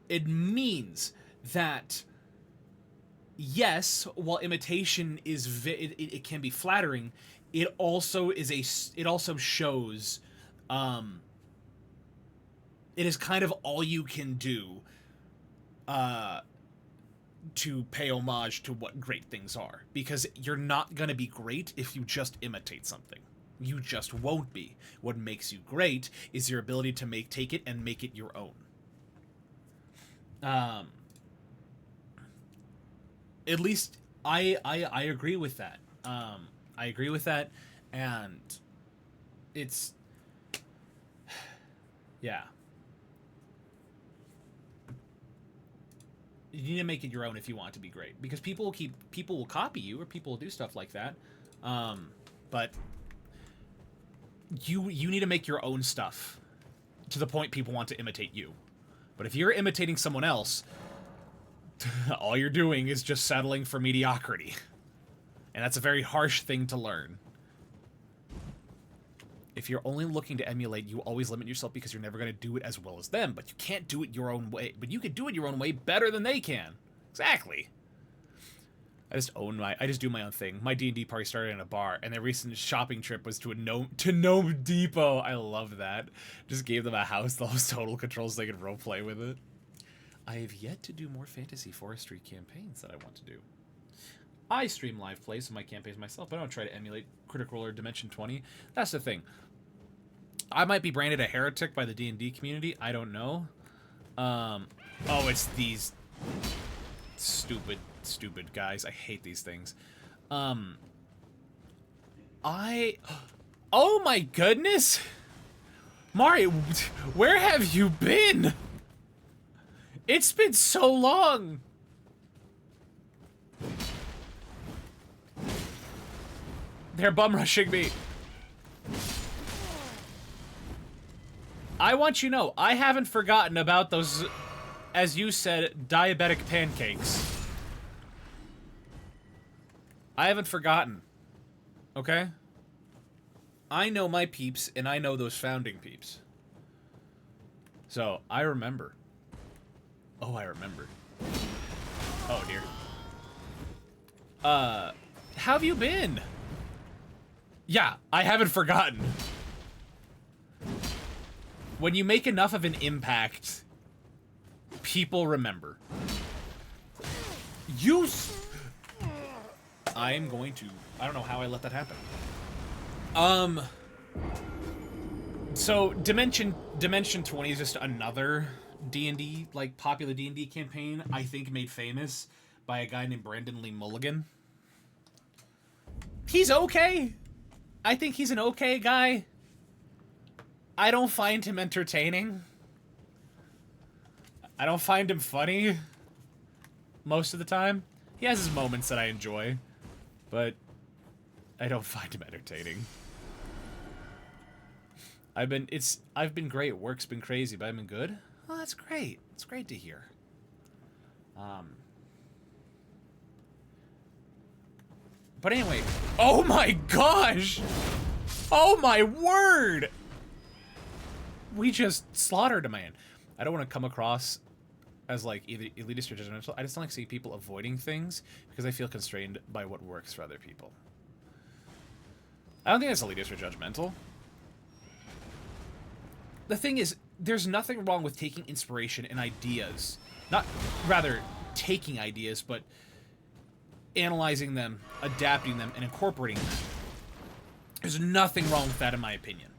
It means that, yes, while imitation is, it can be flattering, it also shows, it is kind of all you can do to pay homage to what great things are. Because you're not going to be great if you just imitate something. You just won't be. What makes you great is your ability to take it and make it your own. At least I agree with that. I agree with that, and it's, yeah. You need to make it your own if you want it to be great, because people will copy you, or people will do stuff like that. But you need to make your own stuff to the point people want to imitate you. But if you're imitating someone else, all you're doing is just settling for mediocrity. And that's a very harsh thing to learn. If you're only looking to emulate, you always limit yourself because you're never going to do it as well as them. But you can't do it your own way. But you can do it your own way better than they can. Exactly. I just do my own thing. My D&D party started in a bar, and their recent shopping trip was to Gnome Depot. I love that. Just gave them a house, those total controls, so they could roleplay with it. I have yet to do more fantasy forestry campaigns that I want to do. I stream live plays of my campaigns myself, but I don't try to emulate Critical Role or Dimension 20. That's the thing. I might be branded a heretic by the D&D community. I don't know. Oh, it's these stupid guys. I hate these things. Oh my goodness! Mari, where have you been? It's been so long! They're bum rushing me. I want you to know, I haven't forgotten about those, as you said, diabetic pancakes. I haven't forgotten. Okay? I know my peeps, and I know those founding peeps. So, I remember. Oh, I remember. Oh, dear. How have you been? Yeah, I haven't forgotten. When you make enough of an impact, people remember. I am going to... I don't know how I let that happen. So, Dimension 20 is just another D&D, like, popular D&D campaign, I think made famous by a guy named Brandon Lee Mulligan. He's okay. I think he's an okay guy. I don't find him entertaining. I don't find him funny most of the time. He has his moments that I enjoy, but I don't find him entertaining. I've been great. Work's been crazy, but I've been good. Oh, that's great. It's great to hear. But anyway, oh my gosh! Oh my word! We just slaughtered a man. I don't want to come across as like either elitist or judgmental. I just don't like seeing people avoiding things because I feel constrained by what works for other people. I don't think that's elitist or judgmental. The thing is, there's nothing wrong with taking inspiration and ideas. Rather, taking ideas, but analyzing them, adapting them, and incorporating them. There's nothing wrong with that, in my opinion.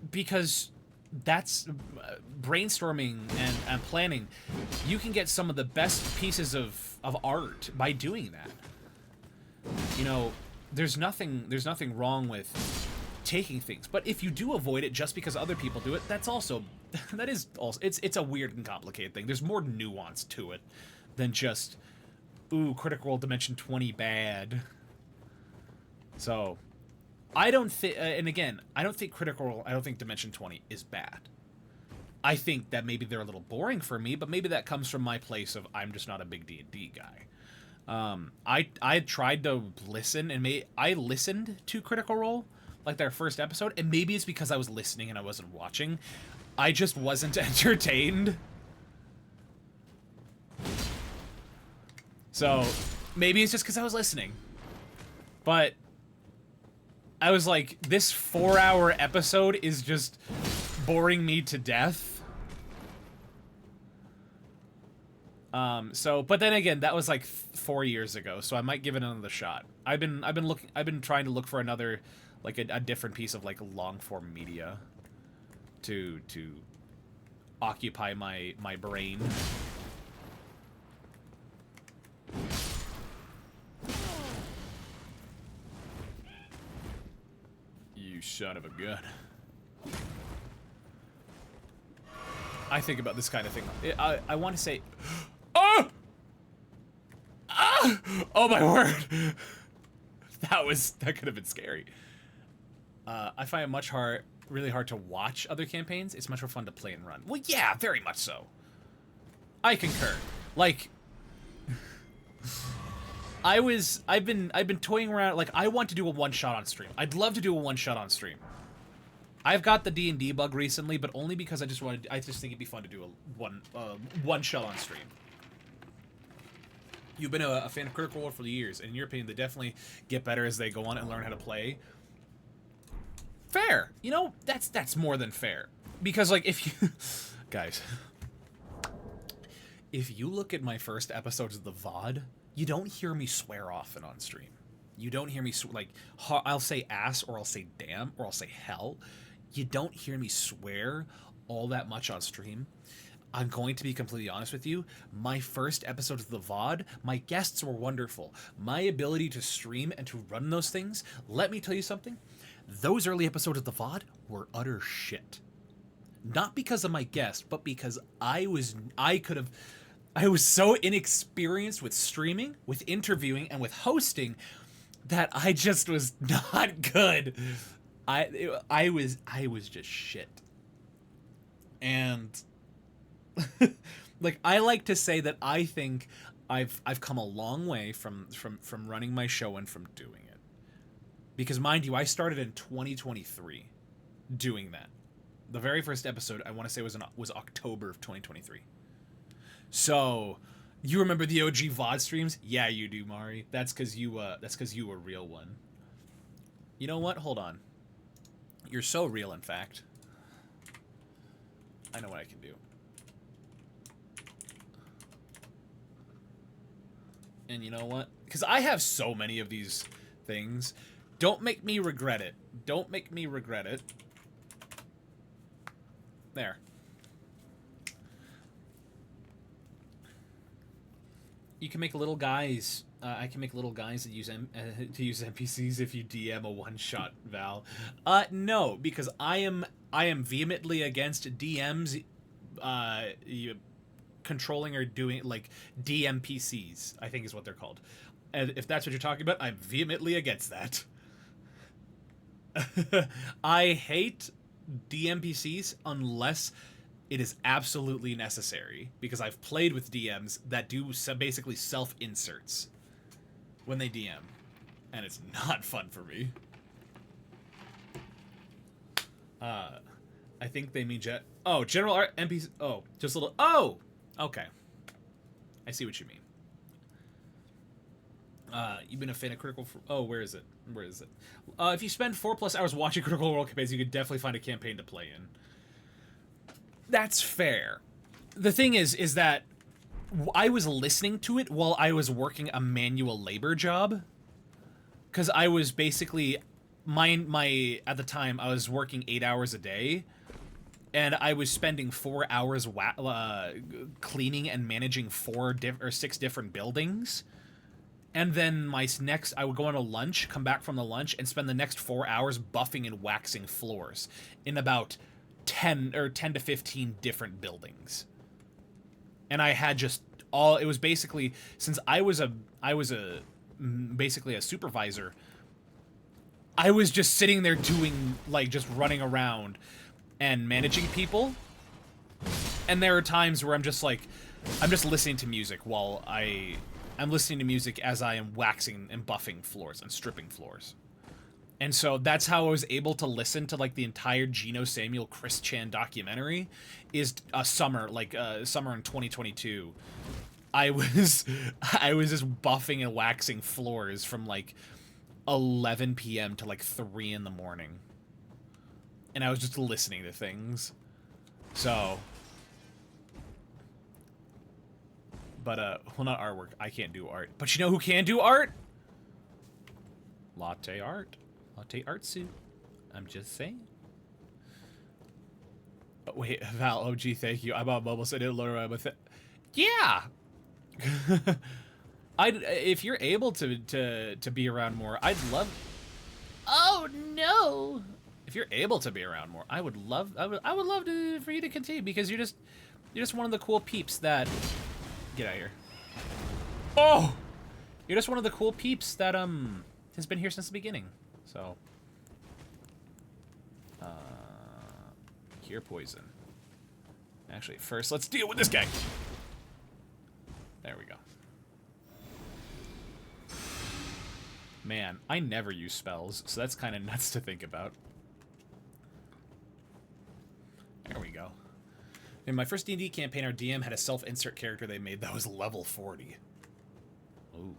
Because that's brainstorming and planning. You can get some of the best pieces of art by doing that. You know, there's nothing wrong with taking things, but if you do avoid it just because other people do it, it's a weird and complicated thing. There's more nuance to it than just, ooh, Critical Role Dimension 20 bad. So, I don't think, and again, I don't think Dimension 20 is bad. I think that maybe they're a little boring for me, but maybe that comes from my place of I'm just not a big D&D guy. I tried to listen, and I listened to Critical Role, like their first episode, and maybe it's because I was listening and I wasn't watching. I just wasn't entertained. So, maybe it's just because I was listening. But I was like, this 4-hour episode is just boring me to death. But then again, that was like 4 years ago, so I might give it another shot. I've been trying to look for another, like a different piece of like long form media to occupy my brain. You son of a gun. I think about this kind of thing. I want to say, oh! Ah! Oh my word! That could have been scary. I find it really hard to watch other campaigns. It's much more fun to play and run. Well, yeah, very much so. I concur. Like, I've been toying around. Like, I want to do a one-shot on stream. I'd love to do a one-shot on stream. I've got the D&D bug recently, but only because I just think it'd be fun to do a one-shot on stream. You've been a fan of Critical Role for years, and in your opinion, they definitely get better as they go on and learn how to play. Fair. You know, that's more than fair. Because, like, if you... Guys. If you look at my first episodes of the VOD, you don't hear me swear often on stream. You don't hear me, I'll say ass, or I'll say damn, or I'll say hell. You don't hear me swear all that much on stream. I'm going to be completely honest with you. My first episode of the VOD, my guests were wonderful. My ability to stream and to run those things, let me tell you something. Those early episodes of the VOD were utter shit. Not because of my guest, but because I was so inexperienced with streaming, with interviewing, and with hosting that I just was not good. I was just shit. And like, I like to say that I think I've come a long way from running my show and from doing it. Because mind you, I started in 2023 doing that. The very first episode, I want to say, was October of 2023. So, you remember the OG VOD streams? Yeah, you do, Mari. That's because you a real one. You know what? Hold on. You're so real, in fact. I know what I can do. And you know what? Because I have so many of these things. Don't make me regret it. Don't make me regret it. There. You can make little guys. I can make little guys that use NPCs if you DM a one-shot, Val. No, because I am vehemently against DMs controlling or doing, like, DMPCs, I think is what they're called. And if that's what you're talking about, I'm vehemently against that. I hate DMPCs unless it is absolutely necessary, because I've played with DMs that do basically self-inserts when they DM, and it's not fun for me. I think they mean general art NPC. Oh, just a little. Oh, okay. I see what you mean. You've been a fan of Critical. Where is it? Where is it? If you spend 4+ hours watching Critical Role campaigns, you could definitely find a campaign to play in. That's fair. The thing is that I was listening to it while I was working a manual labor job, because I was basically at the time I was working 8 hours a day, and I was spending 4 hours cleaning and managing 6 different buildings. And then I would go on a lunch, come back from the lunch, and spend the next 4 hours buffing and waxing floors in about 10 to 15 different buildings. And I had it was basically, since I was basically a supervisor, I was just sitting there doing, like, just running around and managing people. And there are times where I'm just listening to music while I'm listening to music as I am waxing and buffing floors and stripping floors. And so that's how I was able to listen to, like, the entire Geno Samuel Chris Chan documentary is summer in 2022. I was just buffing and waxing floors from, like, 11 p.m. to, like, 3 in the morning. And I was just listening to things. So... But, well, not artwork. I can't do art. But you know who can do art? Latte art. Latte artsu. I'm just saying. Oh, wait, Val, OG, thank you. I'm on mobile, so I didn't learn with it. Yeah! If you're able to be around more, I'd love... Oh, no! If you're able to be around more, I would love for you to continue, because you're just one of the cool peeps that... Get out of here. Oh! You're just one of the cool peeps that, has been here since the beginning. So. Cure poison. Actually, first, let's deal with this guy. There we go. Man, I never use spells, so that's kind of nuts to think about. There we go. In my first D&D campaign, our DM had a self-insert character they made that was level 40. Ooh.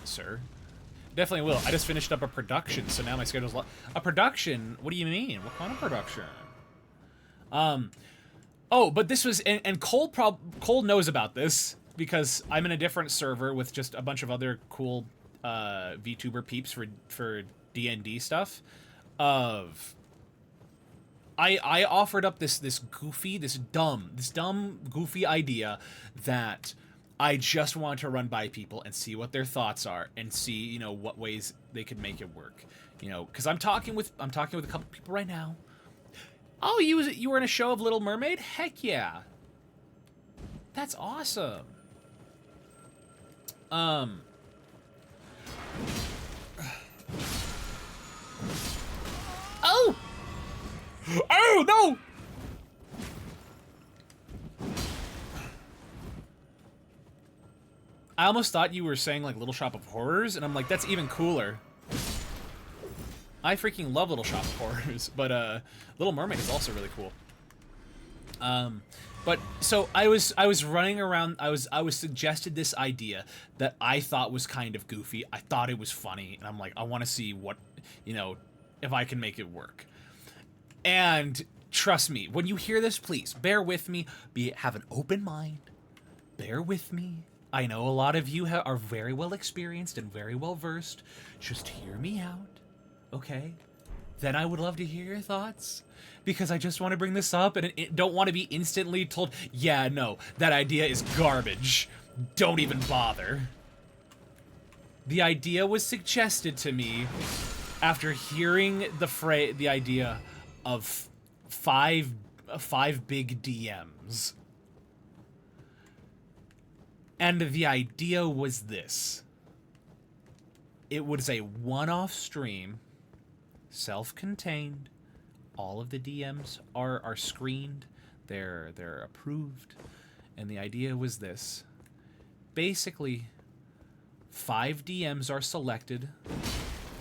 Sir? Definitely will. I just finished up a production, so now my schedule's a production? What do you mean? What kind of production? Oh, but this was... And Cole knows about this, because I'm in a different server with just a bunch of other cool VTuber peeps for D&D stuff. I offered up this dumb, goofy idea that I just want to run by people and see what their thoughts are and see, you know, what ways they could make it work. You know, because I'm talking with a couple people right now. Oh, you were in a show of Little Mermaid? Heck yeah. That's awesome. Oh! Oh, no! I almost thought you were saying like Little Shop of Horrors, and I'm like, that's even cooler. I freaking love Little Shop of Horrors, but Little Mermaid is also really cool. But so I was running around. I was suggested this idea that I thought was kind of goofy. I thought it was funny, and I'm like, I want to see what, you know, if I can make it work. And trust me, when you hear this, please bear with me. Have an open mind. Bear with me. I know a lot of you are very well experienced and very well versed. Just hear me out, okay? Then I would love to hear your thoughts, because I just want to bring this up and don't want to be instantly told, yeah, no, that idea is garbage. Don't even bother. The idea was suggested to me after hearing the idea of five big DMs. And the idea was this. It was a one-off stream, self-contained. All of the DMs are screened. They're approved. And the idea was this. Basically, 5 DMs are selected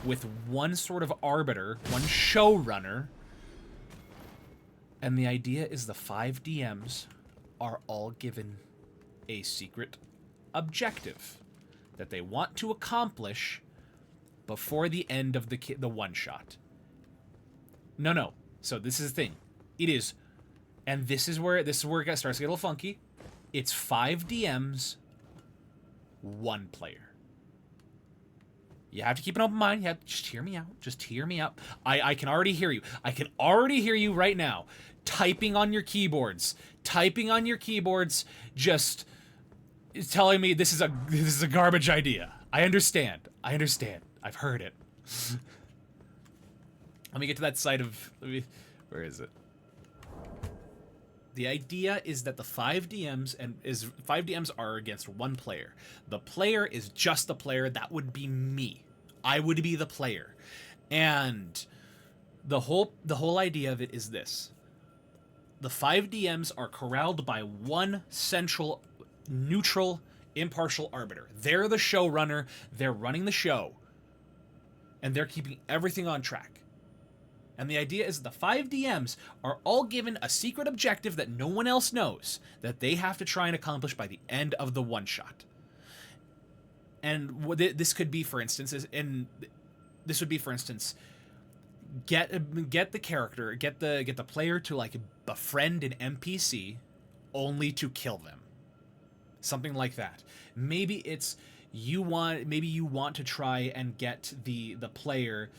with one sort of arbiter, one showrunner. And the idea is the 5 DMs are all given a secret objective that they want to accomplish before the end of the one-shot. No. So this is the thing. It is, and this is where it starts to get a little funky. It's 5 DMs, 1 player. You have to keep an open mind. You have to just hear me out. Just hear me out. I can already hear you. I can already hear you right now, typing on your keyboards. Just telling me this is a garbage idea. I understand. I've heard it. Let me get to that side of... where is it? The idea is that the 5 DMs are against 1 player. The player is just the player. That would be me. I would be the player. And the whole idea of it is this. The 5 DMs are corralled by 1 central, neutral, impartial arbiter. They're the showrunner. They're running the show. And they're keeping everything on track. And the idea is the 5 DMs are all given a secret objective that no one else knows that they have to try and accomplish by the end of the one-shot. And what this could be, for instance, get the player to like befriend an NPC only to kill them. Something like that. Maybe it's you want to try and get the player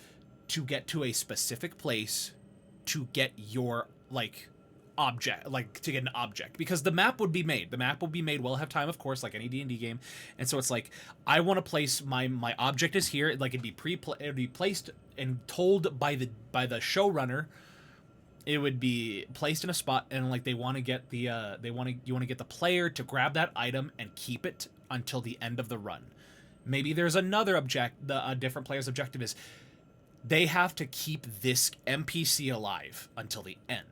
to get to a specific place to get your to get an object, because the map would be made. We'll have time, of course, like any D&D game. And so it's like, I want to place my object is here. Like it'd be placed and told by the showrunner. It would be placed in a spot, and like you want to get the player to grab that item and keep it until the end of the run. Maybe there's another a different player's objective is they have to keep this NPC alive until the end.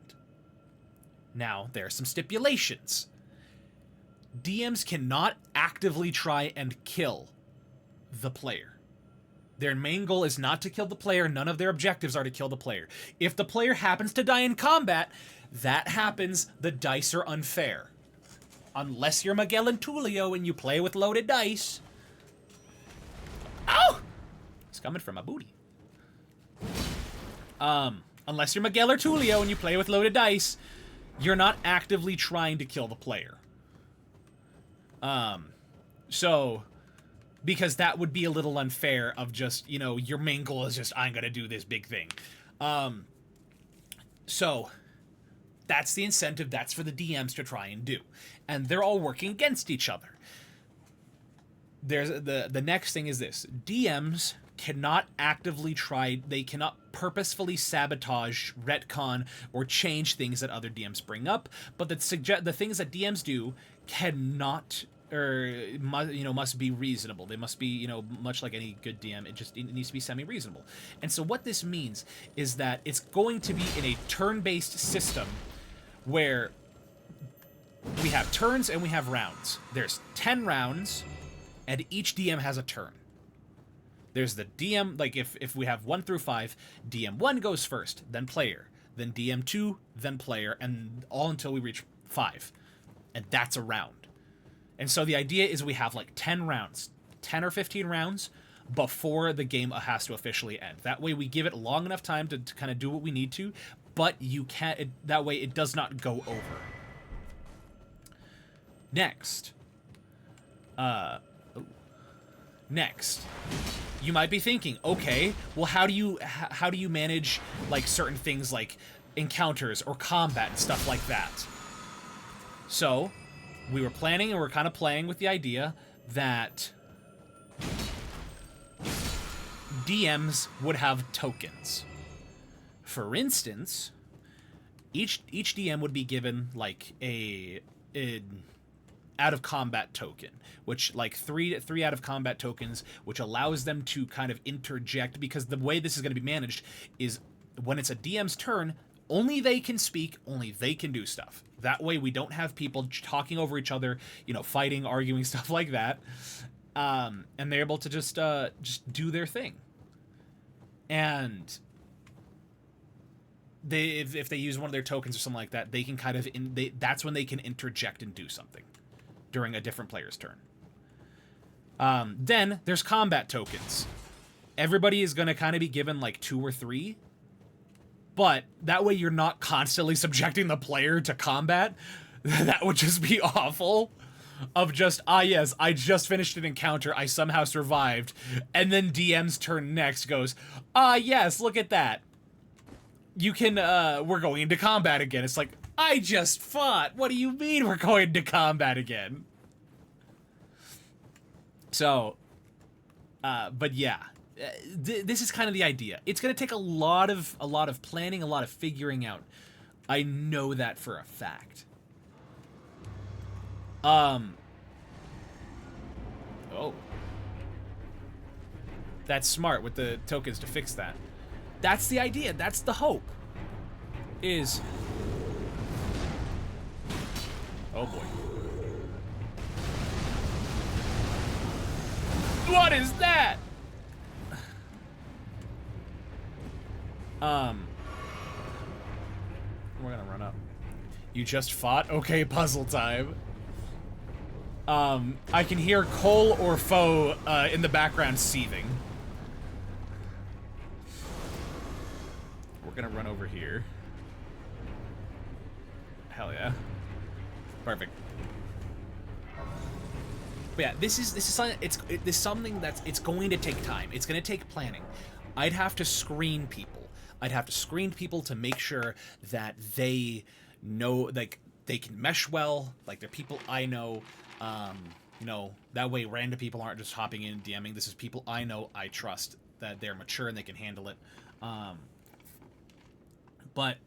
Now, there are some stipulations. DMs cannot actively try and kill the player. Their main goal is not to kill the player. None of their objectives are to kill the player. If the player happens to die in combat, that happens. The dice are unfair. Unless you're Miguel and Tulio and you play with loaded dice. Ow! It's coming from my booty. Unless you're Miguel or Tulio and you play with loaded dice, you're not actively trying to kill the player. So, because that would be a little unfair of just, your main goal is just, I'm gonna do this big thing. So, that's the incentive, that's for the DMs to try and do. And they're all working against each other. There's the next thing is this. DMs cannot actively try, they cannot purposefully sabotage, retcon, or change things that other DMs bring up, but the things that DMs do cannot, must be reasonable. They must be, much like any good DM, it needs to be semi-reasonable. And so what this means is that it's going to be in a turn-based system where we have turns and we have rounds. There's 10 rounds, and each DM has a turn. There's the DM, like if we have 1 through 5, DM1 goes first, then player, then DM2, then player, and all until we reach 5. And that's a round. And so the idea is we have like 10 rounds, 10 or 15 rounds before the game has to officially end. That way we give it long enough time to kind of do what we need to, but you can't, that way it does not go over. Next. Next. You might be thinking, okay, well how do you manage like certain things like encounters or combat and stuff like that? So, we were planning and we're kind of playing with the idea that DMs would have tokens. For instance, each DM would be given like a out of combat token, which like three out of combat tokens, which allows them to kind of interject, because the way this is going to be managed is when it's a DM's turn, only they can speak, only they can do stuff. That way we don't have people talking over each other, you know, fighting, arguing, stuff like that. And they're able to just do their thing. And if they use one of their tokens or something like that, they can kind of that's when they can interject and do something during a different player's turn. Then there's combat tokens. Everybody is going to kind of be given like 2 or 3. But that way you're not constantly subjecting the player to combat. That would just be awful. Of just, yes, I just finished an encounter, I somehow survived, and then DM's turn next goes, yes, look at that. You can, we're going into combat again. It's like, I just fought. What do you mean we're going into combat again? So, but yeah. This is kind of the idea. It's going to take a lot of planning, a lot of figuring out. I know that for a fact. Oh. That's smart with the tokens to fix that. That's the idea. That's the hope. Is... Oh boy. What is that? We're gonna run up. You just fought? Okay, puzzle time. I can hear Cole or Foe in the background seething. We're gonna run over here. Hell yeah. Perfect. But yeah, this is something, it's something that's, it's going to take time. It's going to take planning. I'd have to screen people. I'd have to screen people to make sure that they know, like, they can mesh well, like they're people I know. You know, that way random people aren't just hopping in and DMing. This is people I know, I trust, that they're mature and they can handle it. But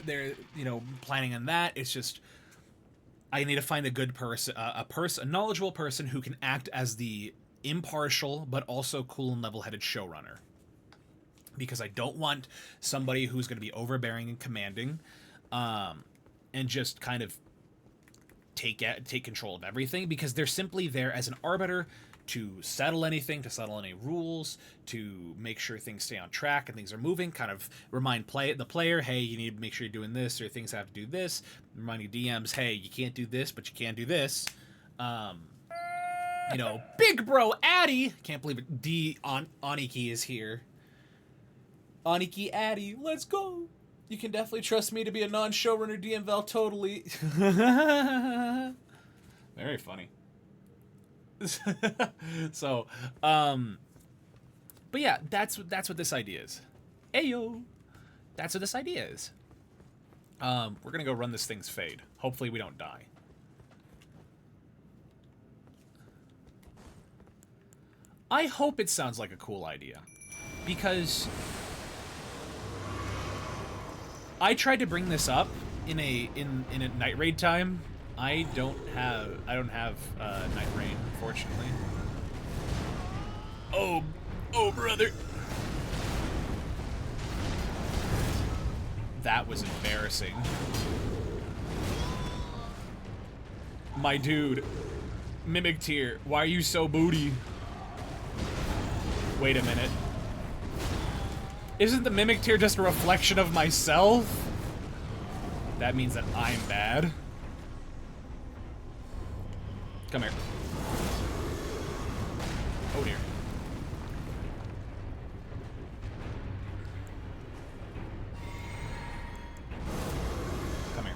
they're, you know, planning on that. It's just, I need to find a good person, a knowledgeable person who can act as the impartial but also cool and level-headed showrunner. Because I don't want somebody who's going to be overbearing and commanding, and just kind of take control of everything, because they're simply there as an arbiter to settle anything, to settle any rules, to make sure things stay on track and things are moving, kind of remind the player, hey, you need to make sure you're doing this, or things have to do this, reminding DMs, hey, you can't do this, but you can do this. You know, big bro Addy, can't believe it, Aniki is here. Aniki Addy, let's go. You can definitely trust me to be a non-showrunner DM Val, totally. Very funny. So, but yeah, that's what this idea is. Ayo, that's what this idea is. We're gonna go run this thing's fade. Hopefully we don't die. I hope it sounds like a cool idea, because I tried to bring this up in a night raid time. I don't have night raid, unfortunately. Oh brother. That was embarrassing. My dude. Mimic tier, why are you so booty? Wait a minute. Isn't the Mimic tier just a reflection of myself? That means that I'm bad. Come here. Oh dear. Come here.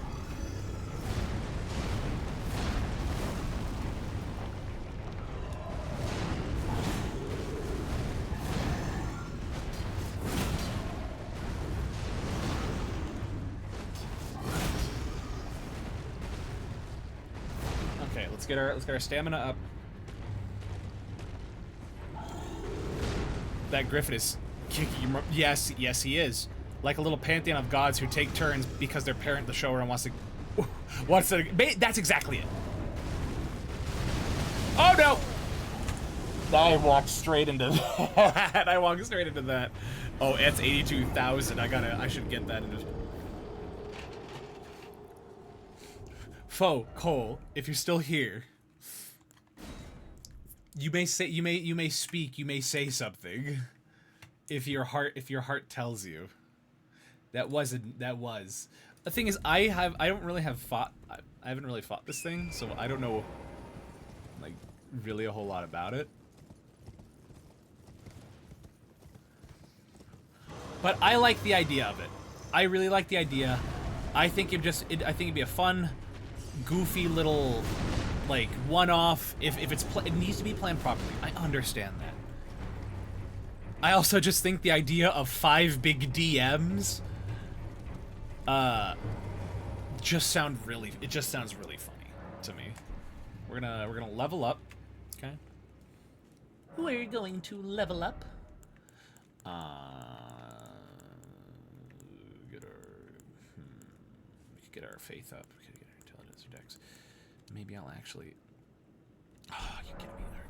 Okay, let's get our stamina up. That Griffin is kicking. Yes, yes, he is. Like a little pantheon of gods who take turns because their parent, the showrunner, wants to. That's exactly it. Oh no! I walked straight into that. I walked straight into that. Oh, it's 82,000. I should get that into. Foe Cole, if you're still here, you may speak, you may say something. If your heart tells you. That was. The thing is, I haven't really fought this thing, so I don't know like really a whole lot about it. But I like the idea of it. I really like the idea. I think I think it'd be a fun, goofy little like one-off. If it needs to be planned properly. I understand that. I also just think the idea of 5 big DMs just sounds really funny to me. We're gonna level up. Okay. We're going to level up. Get our faith up. We could get our intelligence or dex. Maybe I'll actually. Oh, you kidding me there?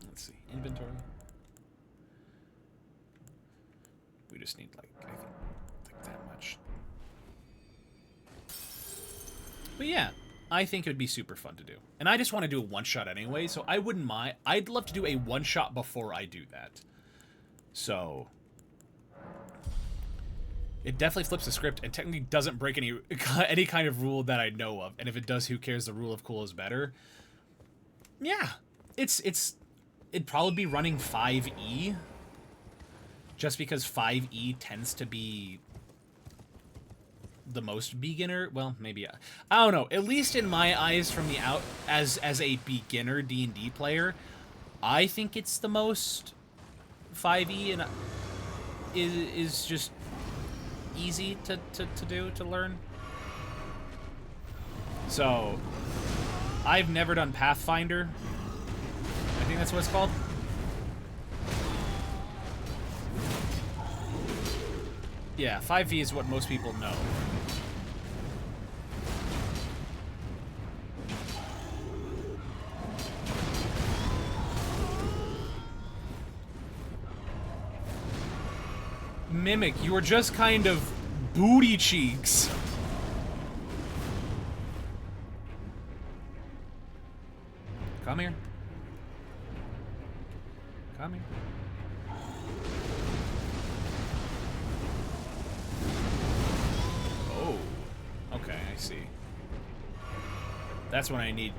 Let's see. Inventory. We just need like I think that much. But yeah, I think it would be super fun to do. And I just want to do a one-shot anyway, so I wouldn't mind. I'd love to do a one-shot before I do that. So it definitely flips the script and technically doesn't break any kind of rule that I know of. And if it does, who cares? The rule of cool is better. Yeah, it'd probably be running 5E. Just because 5E tends to be the most beginner. Well, maybe I don't know. At least in my eyes, from the out as a beginner D&D player, I think it's the most 5E and is just easy to learn. So I've never done Pathfinder. I think that's what it's called. Yeah, 5e is what most people know. Mimic, you were just kind of booty cheeks. Come here. Come here. Oh, okay, I see. That's what I need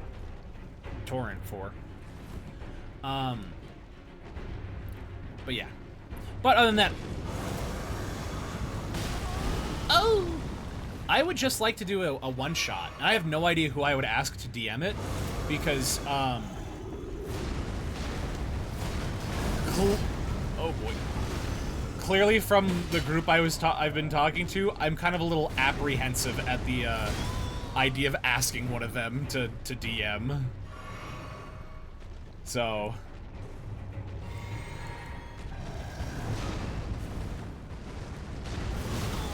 Torrent for. But yeah. But other than that, oh, I would just like to do a one-shot. I have no idea who I would ask to DM it, because, oh boy. Clearly from the group I've been talking to, I'm kind of a little apprehensive at the, idea of asking one of them to DM. So...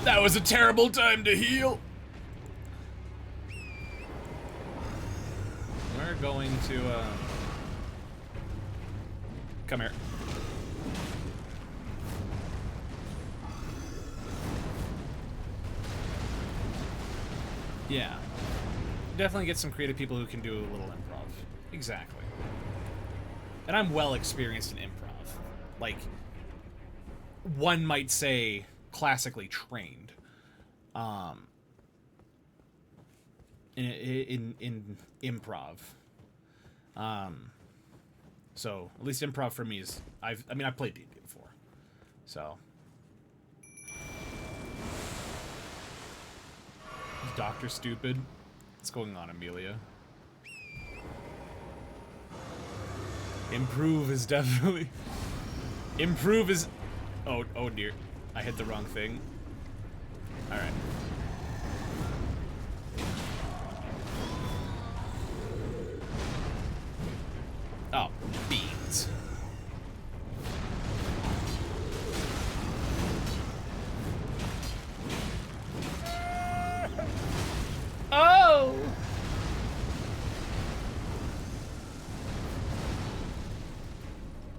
that was a terrible time to heal. We're going to, come here. Yeah. definitely get some creative people who can do a little improv. Exactly. And I'm well experienced in improv. Like, one might say classically trained. In improv. So at least improv for me is I mean I've played D&D before. So is Doctor stupid? What's going on, Amelia? Improve is definitely improve is oh dear. I hit the wrong thing. Alright. Oh, beans. Oh!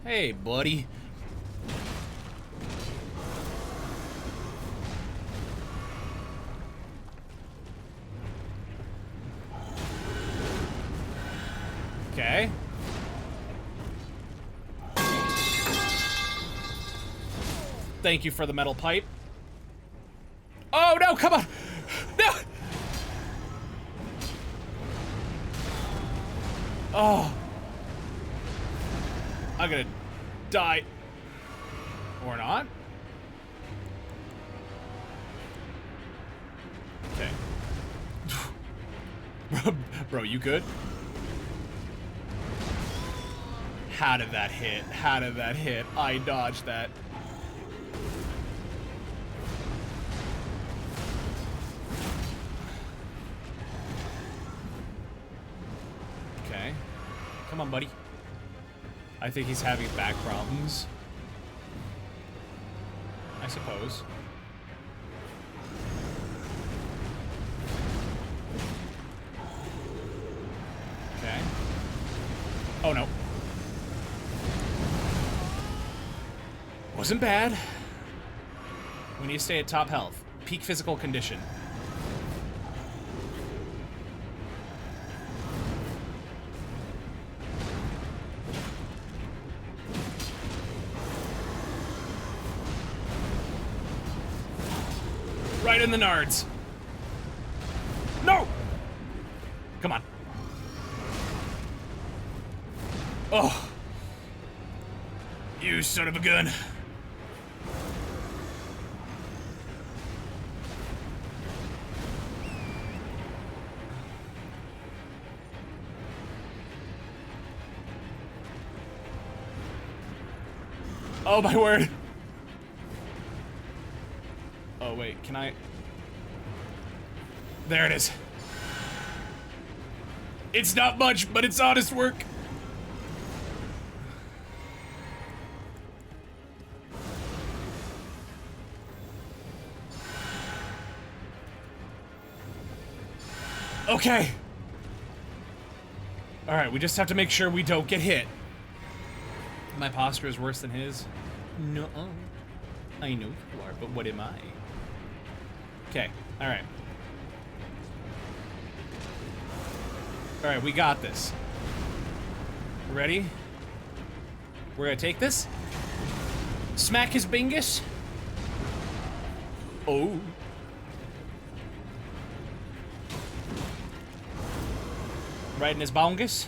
Hey, buddy. Okay. Thank you for the metal pipe. Oh, no, come on! No! Oh. I'm gonna die. Or not. Okay. Bro, you good? How did that hit? How did that hit? I dodged that. Okay. Come on, buddy. I think he's having back problems. I suppose. Okay. Oh no. Wasn't bad. We need to stay at top health. Peak physical condition. Right in the nards. No! Come on. Oh. You son of a gun. Oh my word. Oh wait, can I? There it is. It's not much, but it's honest work. Okay. All right, we just have to make sure we don't get hit. My posture is worse than his. No, I know you are, but what am I? Okay, all right. All right, we got this. Ready? We're gonna take this. Smack his bingus. Oh. Right in his bongus.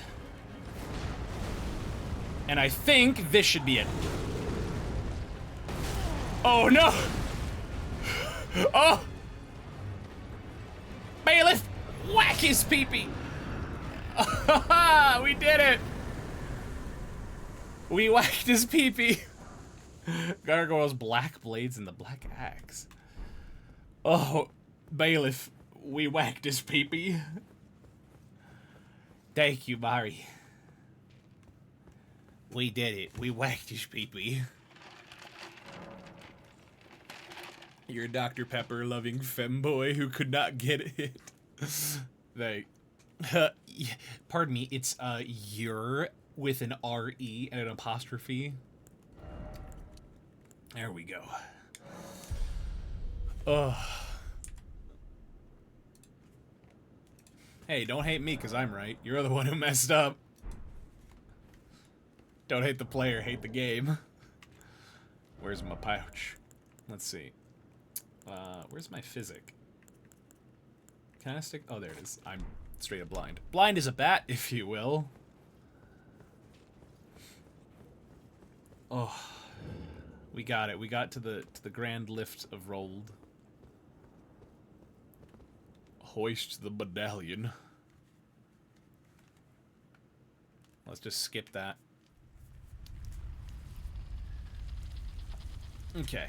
And I think this should be it. Oh no! Oh! Bailiff! Whack his pee-pee! We did it! We whacked his pee-pee! Gargoyle's black blades and the black axe. Oh, Bailiff, we whacked his pee-pee. Thank you, Mari. We did it. We whacked his pee-pee. You're a Dr. Pepper loving femboy who could not get it. Like, pardon me, it's you're with an R-E and an apostrophe. There we go. Ugh. Hey, don't hate me because I'm right. You're the one who messed up. Don't hate the player, hate the game. Where's my pouch? Let's see. Where's my physic? Can I stick? Oh, there it is. I'm straight up blind. Blind as a bat, if you will. Oh, we got it. We got to the grand lift of Rold. Hoist the medallion. Let's just skip that. Okay.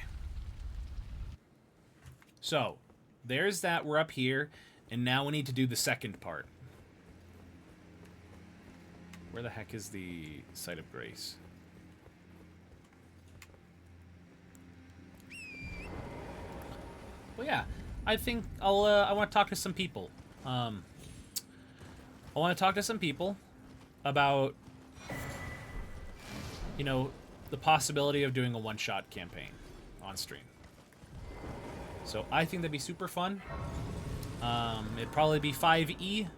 So, there's that. We're up here, and now we need to do the second part. Where the heck is the Site of Grace? Well, yeah, I think I want to talk to some people. I want to talk to some people about, you know, the possibility of doing a one-shot campaign on stream. So I think that'd be super fun. It'd probably be 5e,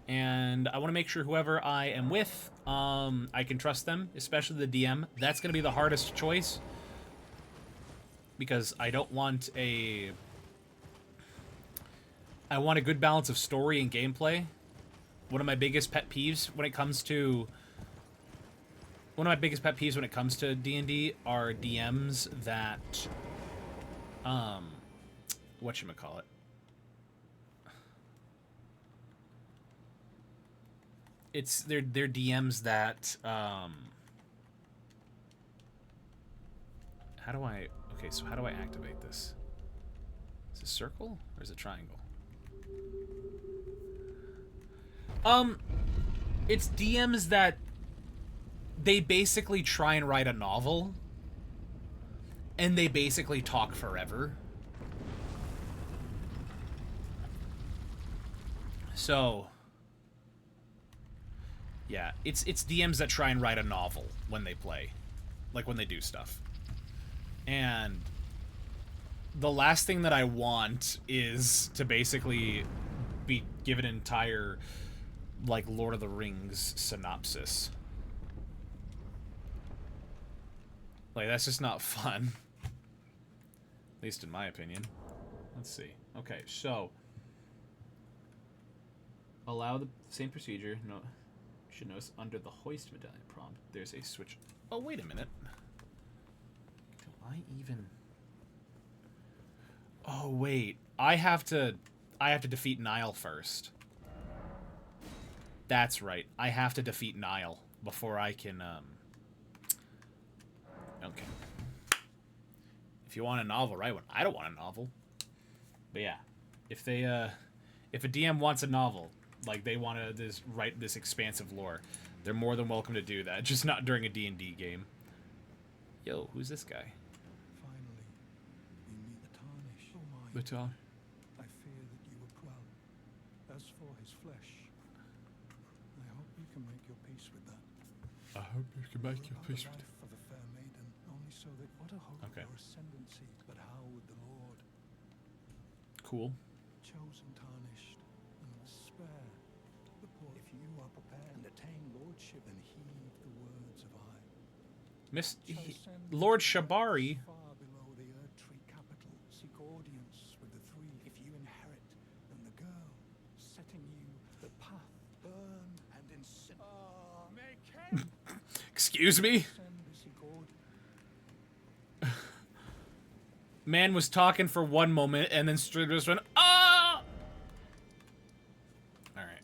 and I want to make sure whoever I am with, I can trust them, especially the DM. That's going to be the hardest choice, because I don't want a... I want a good balance of story and gameplay. One of my biggest pet peeves when it comes to... D&D are DMs that... whatchamacallit? They're DMs that, how do I... Okay, so how do I activate this? Is it circle or is it triangle? It's DMs that they basically try and write a novel, and they basically talk forever. So, yeah, it's DMs that try and write a novel when they play, like when they do stuff. And the last thing that I want is to basically be given an entire, like, Lord of the Rings synopsis. Like, that's just not fun. At least in my opinion. Let's see. Okay, so... Allow the same procedure. No, you should notice under the hoist medallion prompt, there's a switch. Oh, wait a minute. Do I even... Oh, wait. I have to defeat Nile first. That's right. I have to defeat Nile before I can, Okay. If you want a novel, write one. I don't want a novel. But yeah. If they, if a DM wants a novel, like they want to write this expansive lore, they're more than welcome to do that. Just not during a D&D game. Yo, who's this guy? Finally, we meet the Tarnish. Oh my. The Tarnish. I fear that you will dwell. As for his flesh, I hope you can make your peace with that. I hope you can make your peace with it. For the fair maiden, only so that what a hope okay. your ascendancy, but how would the Lord? Cool. Chosen, tarnished, and spare the poor. If you are prepared and attain lordship, then heed the words of I. Lord Shabari. Far below the Earth Tree capital, seek audience with the three. If you inherit, then the girl, setting you the path, burn and Excuse me? Man was talking for one moment and then straight just went, ah! Alright.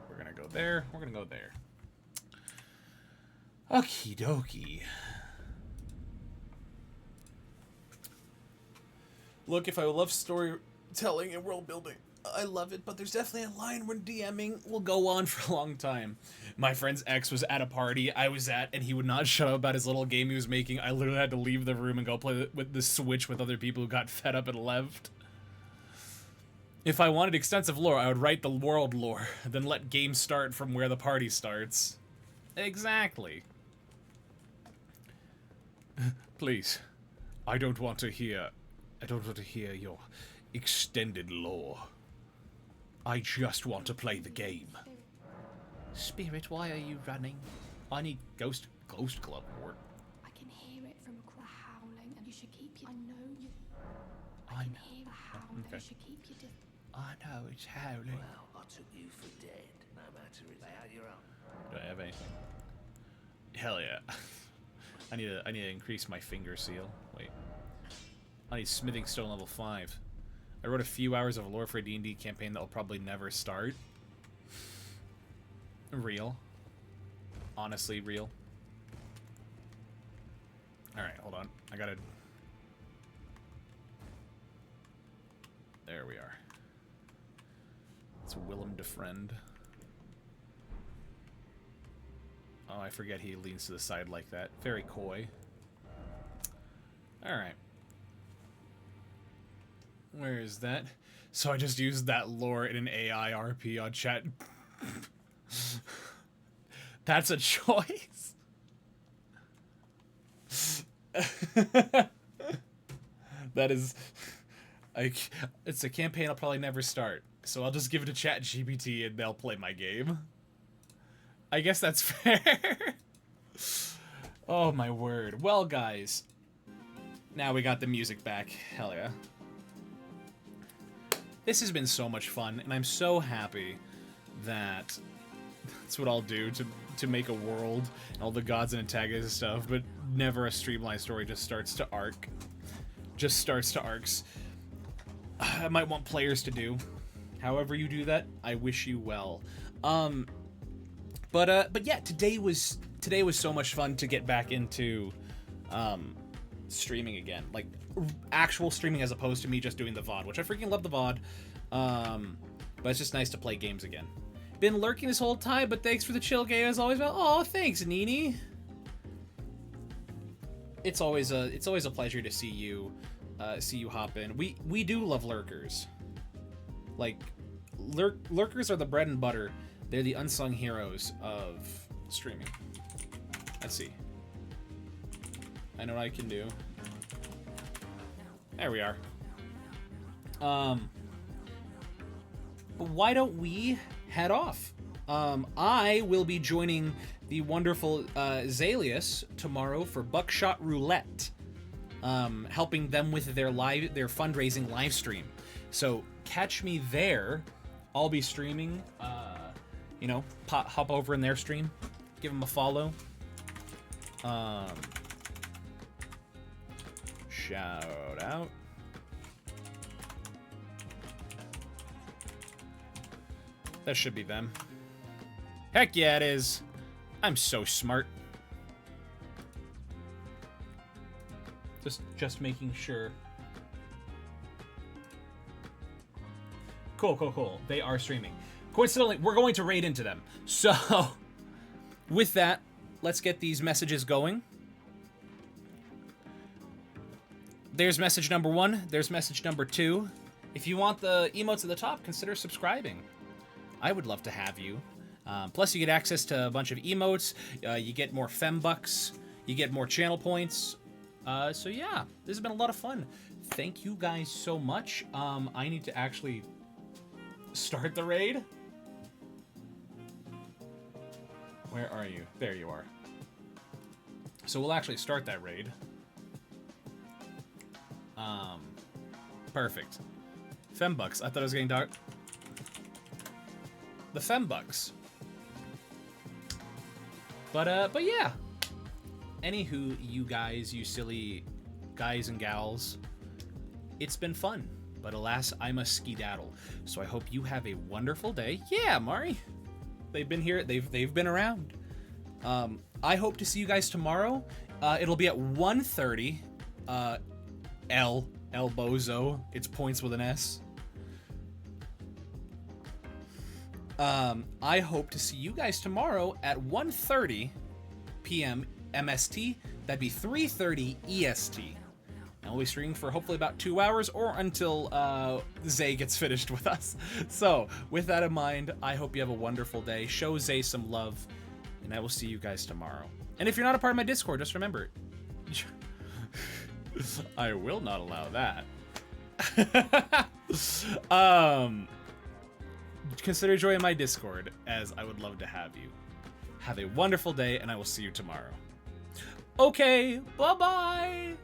We're gonna go there. We're gonna go there. Okie dokie. Look, if I love storytelling and world building, I love it, but there's definitely a line when DMing will go on for a long time. My friend's ex was at a party I was at, and he would not shut up about his little game he was making. I literally had to leave the room and go play with the Switch with other people who got fed up and left. If I wanted extensive lore, I would write the world lore, then let games start from where the party starts. Exactly. Please, I don't want to hear your extended lore. I just want to play the game. Spirit, why are you running? I need Ghost Club wort. I can hear it from across howling, and you should keep your. I know you. I can know. hear the howling. Okay. You should keep your. I know it's howling. Well, I took you for dead. No matter if they had your own. Do I have anything? Hell yeah. I need to increase my finger seal. Wait. I need smithing stone level 5. I wrote a few hours of lore for a D&D campaign that will probably never start. Real. Honestly, real. Alright, hold on. I gotta... There we are. It's Willem DeFriend. Oh, I forget he leans to the side like that. Very coy. Alright. Where is that? So I just used that lore in an AI RP on chat. That's a choice. That is... it's a campaign I'll probably never start. So I'll just give it to ChatGPT and they'll play my game. I guess that's fair. Oh my word. Well, guys. Now we got the music back. Hell yeah. This has been so much fun, and I'm so happy that that's what I'll do to make a world and all the gods and antagonists and stuff, but never a streamlined story just starts to arc. Just starts to arcs. I might want players to do. However you do that, I wish you well. But yeah, today was so much fun to get back into streaming again, like actual streaming as opposed to me just doing the VOD, which I freaking love the VOD. But it's just nice to play games again. Been lurking this whole time, but thanks for the chill game as always. Oh, thanks, Nini. It's always a pleasure to see you hop in. We do love lurkers. Like lurkers are the bread and butter. They're the unsung heroes of streaming. Let's see. I know what I can do. There we are. But why don't we head off? I will be joining the wonderful Zalius tomorrow for Buckshot Roulette, helping them with their fundraising live stream. So catch me there. I'll be streaming. You know, hop over in their stream, give them a follow. Shout out. That should be them. Heck yeah, it is. I'm so smart. Just making sure. Cool. They are streaming. Coincidentally, we're going to raid into them. So, with that, let's get these messages going. There's message number 1. There's message number 2. If you want the emotes at the top, consider subscribing. I would love to have you. Plus, you get access to a bunch of emotes. You get more fembucks. You get more channel points. So yeah, this has been a lot of fun. Thank you guys so much. I need to actually start the raid. Where are you? There you are. So we'll actually start that raid. Perfect. Fembucks. I thought I was getting dark. The Fembucks. But yeah. Anywho, you guys, you silly guys and gals, it's been fun. But alas, I must skedaddle. So I hope you have a wonderful day. Yeah, Mari. They've been here. They've been around. I hope to see you guys tomorrow. It'll be at 1:30. El Bozo. It's points with an S. I hope to see you guys tomorrow at 1:30 p.m. MST. That'd be 3:30 EST. And we'll be streaming for hopefully about 2 hours or until Zay gets finished with us. So, with that in mind, I hope you have a wonderful day. Show Zay some love, and I will see you guys tomorrow. And if you're not a part of my Discord, just remember, I will not allow that. Consider joining my Discord, as I would love to have you. Have a wonderful day, and I will see you tomorrow. Okay, bye-bye!